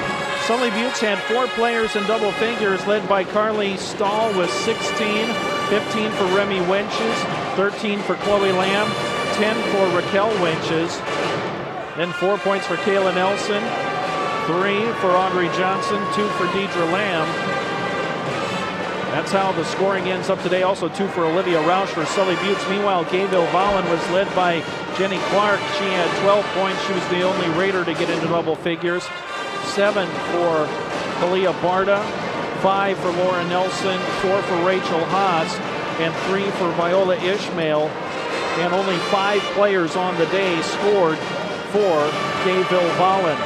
Sully Buttes had 4 players in double figures, led by Carly Stahl with 16, 15 for Remy Wenches, 13 for Chloe Lamb, 10 for Raquel Wenches, then 4 points for Kayla Nelson, 3 for Audrey Johnson, 2 for Deidre Lamb. That's how the scoring ends up today. Also 2 for Olivia Roush for Sully Buttes. Meanwhile, Gayville-Volland was led by Jenny Clark. She had 12 points. She was the only Raider to get into double figures. 7 for Kalia Barda, 5 for Laura Nelson, 4 for Rachel Haas, and 3 for Viola Ishmael. And only 5 players on the day scored for Gayville-Volland.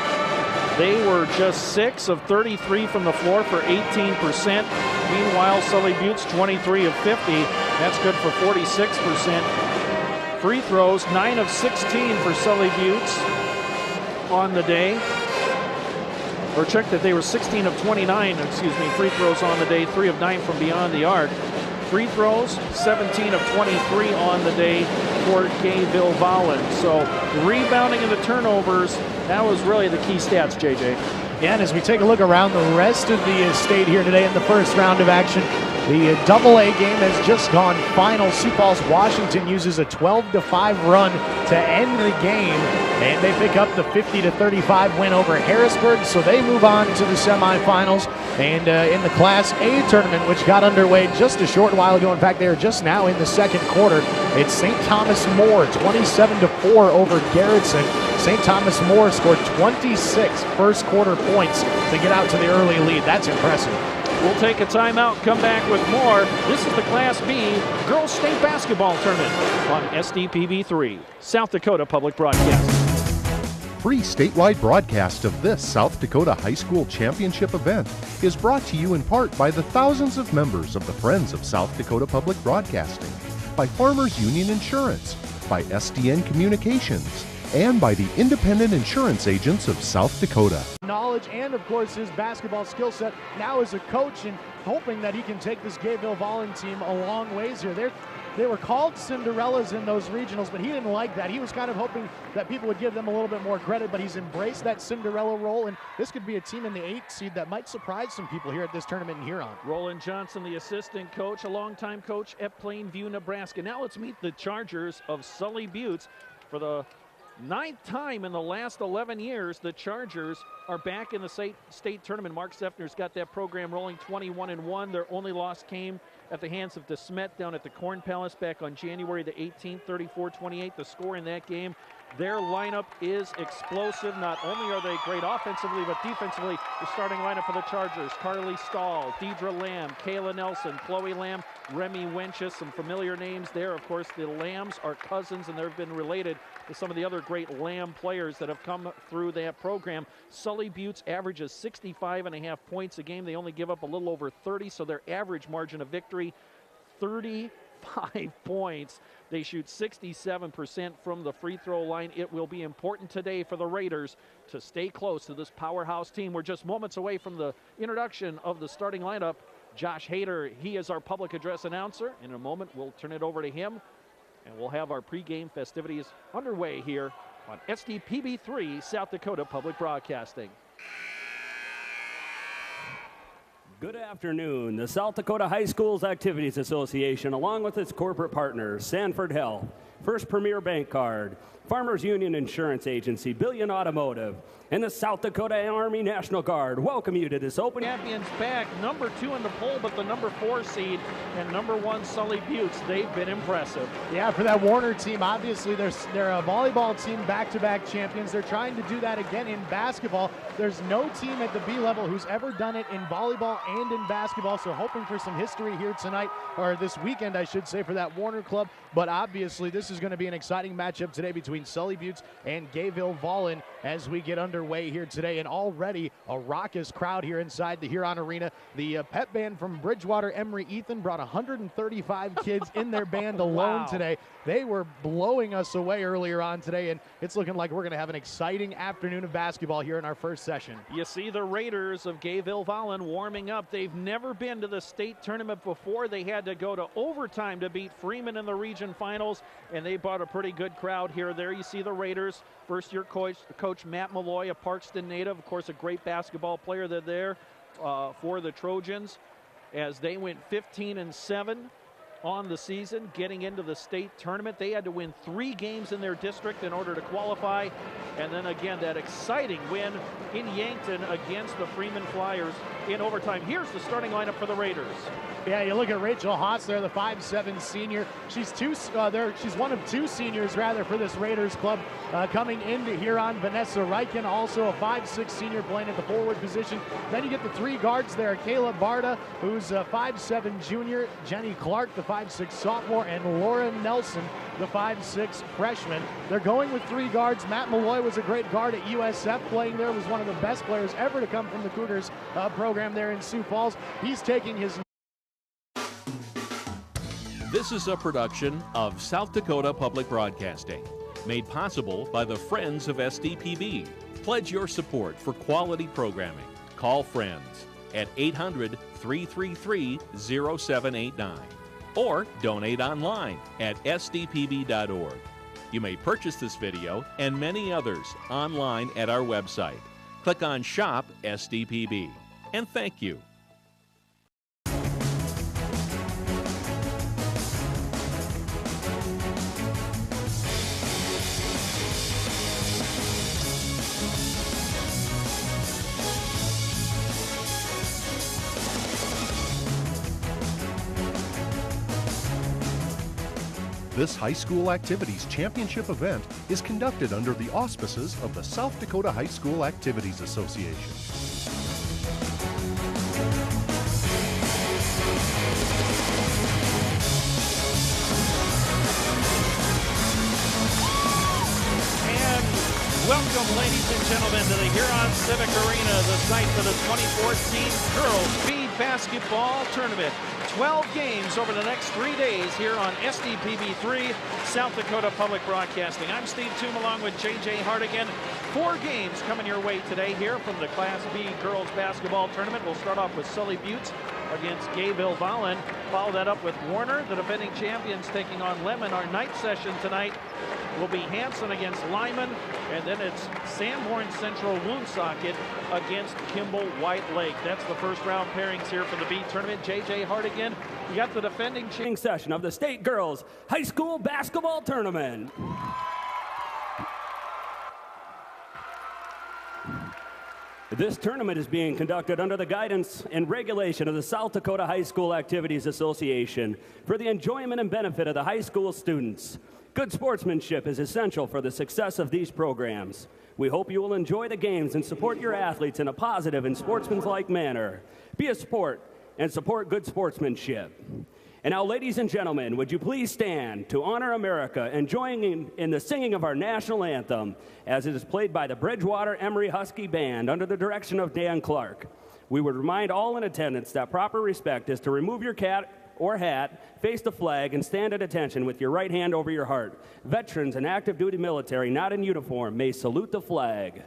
They were just 6 of 33 from the floor for 18%. Meanwhile, Sully Buttes 23 of 50. That's good for 46%. Free throws, 9 of 16 for Sully Buttes on the day. Or check that they were 16 of 29, free throws on the day, 3 of 9 from beyond the arc. Free throws, 17 of 23 on the day for Gayville-Volland. So rebounding and the turnovers, that was really the key stats, JJ. Yeah, and as we take a look around the rest of the state here today in the first round of action, the AA game has just gone final. Sioux Falls, Washington uses a 12-5 run to end the game, and they pick up the 50-35 win over Harrisburg, so they move on to the semifinals. And in the Class A tournament, which got underway just a short while ago, in fact, they are just now in the second quarter, it's St. Thomas More, 27-4 over Garrettson. St. Thomas More scored 26 first quarter points to get out to the early lead. That's impressive. We'll take a timeout, come back with more. This is the Class B Girls State Basketball Tournament on SDPB3, South Dakota Public Broadcasting. Free statewide broadcast of this South Dakota High School Championship event is brought to you in part by the thousands of members of the Friends of South Dakota Public Broadcasting, by Farmers Union Insurance, by SDN Communications, and by the Independent Insurance Agents of South Dakota. Knowledge and, of course, his basketball skill set now as a coach, and hoping that he can take this Gayville-Vollen team a long ways here. They were called Cinderellas in those regionals, but he didn't like that. He was kind of hoping that people would give them a little bit more credit, but he's embraced that Cinderella role, and this could be a team in the 8th seed that might surprise some people here at this tournament in Huron. Roland Johnson, the assistant coach, a longtime coach at Plainview, Nebraska. Now let's meet the Chargers of Sully Buttes. For the 9th time in the last 11 years, the Chargers are back in the state tournament. Mark Seffner's got that program rolling 21-1. Their only loss came at the hands of DeSmet down at the Corn Palace back on January the 18th, 34-28. The score in that game. Their lineup is explosive. Not only are they great offensively, but defensively, the starting lineup for the Chargers: Carly Stahl, Deidre Lamb, Kayla Nelson, Chloe Lamb, Remy Wenches. Some familiar names there. Of course, the Lambs are cousins, and they've been related to some of the other great Lamb players that have come through that program. Sully Buttes averages 65.5 points a game. They only give up a little over 30, so their average margin of victory, 35 points. They shoot 67% from the free throw line. It will be important today for the Raiders to stay close to this powerhouse team. We're just moments away from the introduction of the starting lineup. Josh Hader, he is our public address announcer. In a moment, we'll turn it over to him, and we'll have our pregame festivities underway here on SDPB3, South Dakota Public Broadcasting. Good afternoon. The South Dakota High Schools Activities Association, along with its corporate partners, Sanford Health, First Premier Bank Card, Farmers Union Insurance Agency, Billion Automotive, and the South Dakota Army National Guard welcome you to this opening. Champions back, number 2 in the poll, but the number 4 seed and number 1 Sully Buttes, they've been impressive. Yeah, for that Warner team, obviously they're a volleyball team, back-to-back champions. They're trying to do that again in basketball. There's no team at the B level who's ever done it in volleyball and in basketball, so hoping for some history here tonight, or this weekend, I should say, for that Warner club. But obviously, this is going to be an exciting matchup today between Sully Buttes and Gayville-Vollen as we get underway here today. And already a raucous crowd here inside the Huron Arena. The pep band from Bridgewater, Emory Ethan, brought 135 kids in their band alone today. They were blowing us away earlier on today, and it's looking like we're going to have an exciting afternoon of basketball here in our first session. You see the Raiders of Gayville-Vollen warming up. They've never been to the state tournament before. They had to go to overtime to beat Freeman in the region finals, and they brought a pretty good crowd here. There you see the Raiders, first-year coach Matt Malloy, a Parkston native, of course a great basketball player. They're there for the Trojans as they went 15-7 on the season, getting into the state tournament. They had to win 3 games in their district in order to qualify. And then again, that exciting win in Yankton against the Freeman Flyers in overtime. Here's the starting lineup for the Raiders. Yeah, you look at Rachel Haas there, the 5'7" senior. She's one of 2 seniors, rather, for this Raiders club. Coming into Huron, Vanessa Reichen, also a 5'6" senior playing at the forward position. Then you get the 3 guards there, Kayla Barta, who's a 5'7" junior, Jenny Clark, the 5'6" sophomore, and Laura Nelson, the 5'6" freshman. They're going with 3 guards. Matt Malloy was a great guard at USF, playing there, was one of the best players ever to come from the Cougars program there in Sioux Falls. He's taking his... This is a production of South Dakota Public Broadcasting, made possible by the Friends of SDPB. Pledge your support for quality programming. Call Friends at 800-333-0789 or donate online at sdpb.org. You may purchase this video and many others online at our website. Click on Shop SDPB. And thank you. This high school activities championship event is conducted under the auspices of the South Dakota High School Activities Association. Welcome, ladies and gentlemen, to the Huron Civic Arena, the site for the 2014 Girls Speed Basketball Tournament. 12 games over the next 3 days here on SDPB3, South Dakota Public Broadcasting. I'm Steve Toom along with J.J. Hardigan. 4 games coming your way today here from the Class B Girls Basketball Tournament. We'll start off with Sully Buttes against Gayville Vollen. Follow that up with Warner, the defending champions, taking on Lemon. Our night session tonight will be Hanson against Lyman, and then it's Sanborn Central Woonsocket against Kimball White Lake. That's the first round pairings here for the B tournament. J.J. Hartigan, you got the defending session of the State Girls High School Basketball Tournament. This tournament is being conducted under the guidance and regulation of the South Dakota High School Activities Association for the enjoyment and benefit of the high school students. Good sportsmanship is essential for the success of these programs. We hope you will enjoy the games and support your athletes in a positive and sportsmanlike manner. Be a sport and support good sportsmanship. And now, ladies and gentlemen, would you please stand to honor America and join in the singing of our national anthem as it is played by the Bridgewater Emory Husky Band under the direction of Dan Clark. We would remind all in attendance that proper respect is to remove your cap or hat, face the flag, and stand at attention with your right hand over your heart. Veterans and active duty military not in uniform may salute the flag.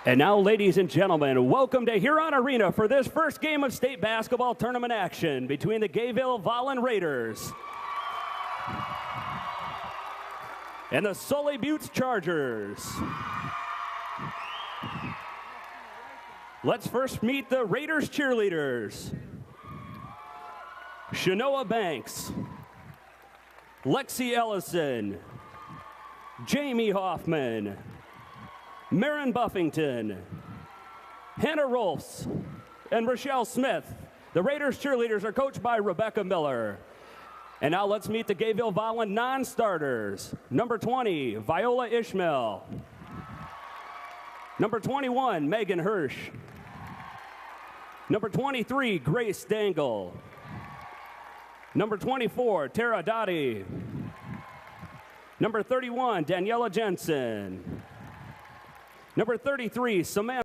And now, ladies and gentlemen, welcome to Huron Arena for this first game of state basketball tournament action between the Gayville Vollen Raiders and the Sully Buttes Chargers. Let's first meet the Raiders cheerleaders. Shanoa Banks, Lexi Ellison, Jamie Hoffman, Marin Buffington, Hannah Rolfs, and Rochelle Smith. The Raiders cheerleaders are coached by Rebecca Miller. And now let's meet the Gayville Vollen non-starters. Number 20, Viola Ishmael. Number 21, Megan Hirsch. Number 23, Grace Dangle. Number 24, Tara Dottie. Number 31, Daniela Jensen. Number 33, Samantha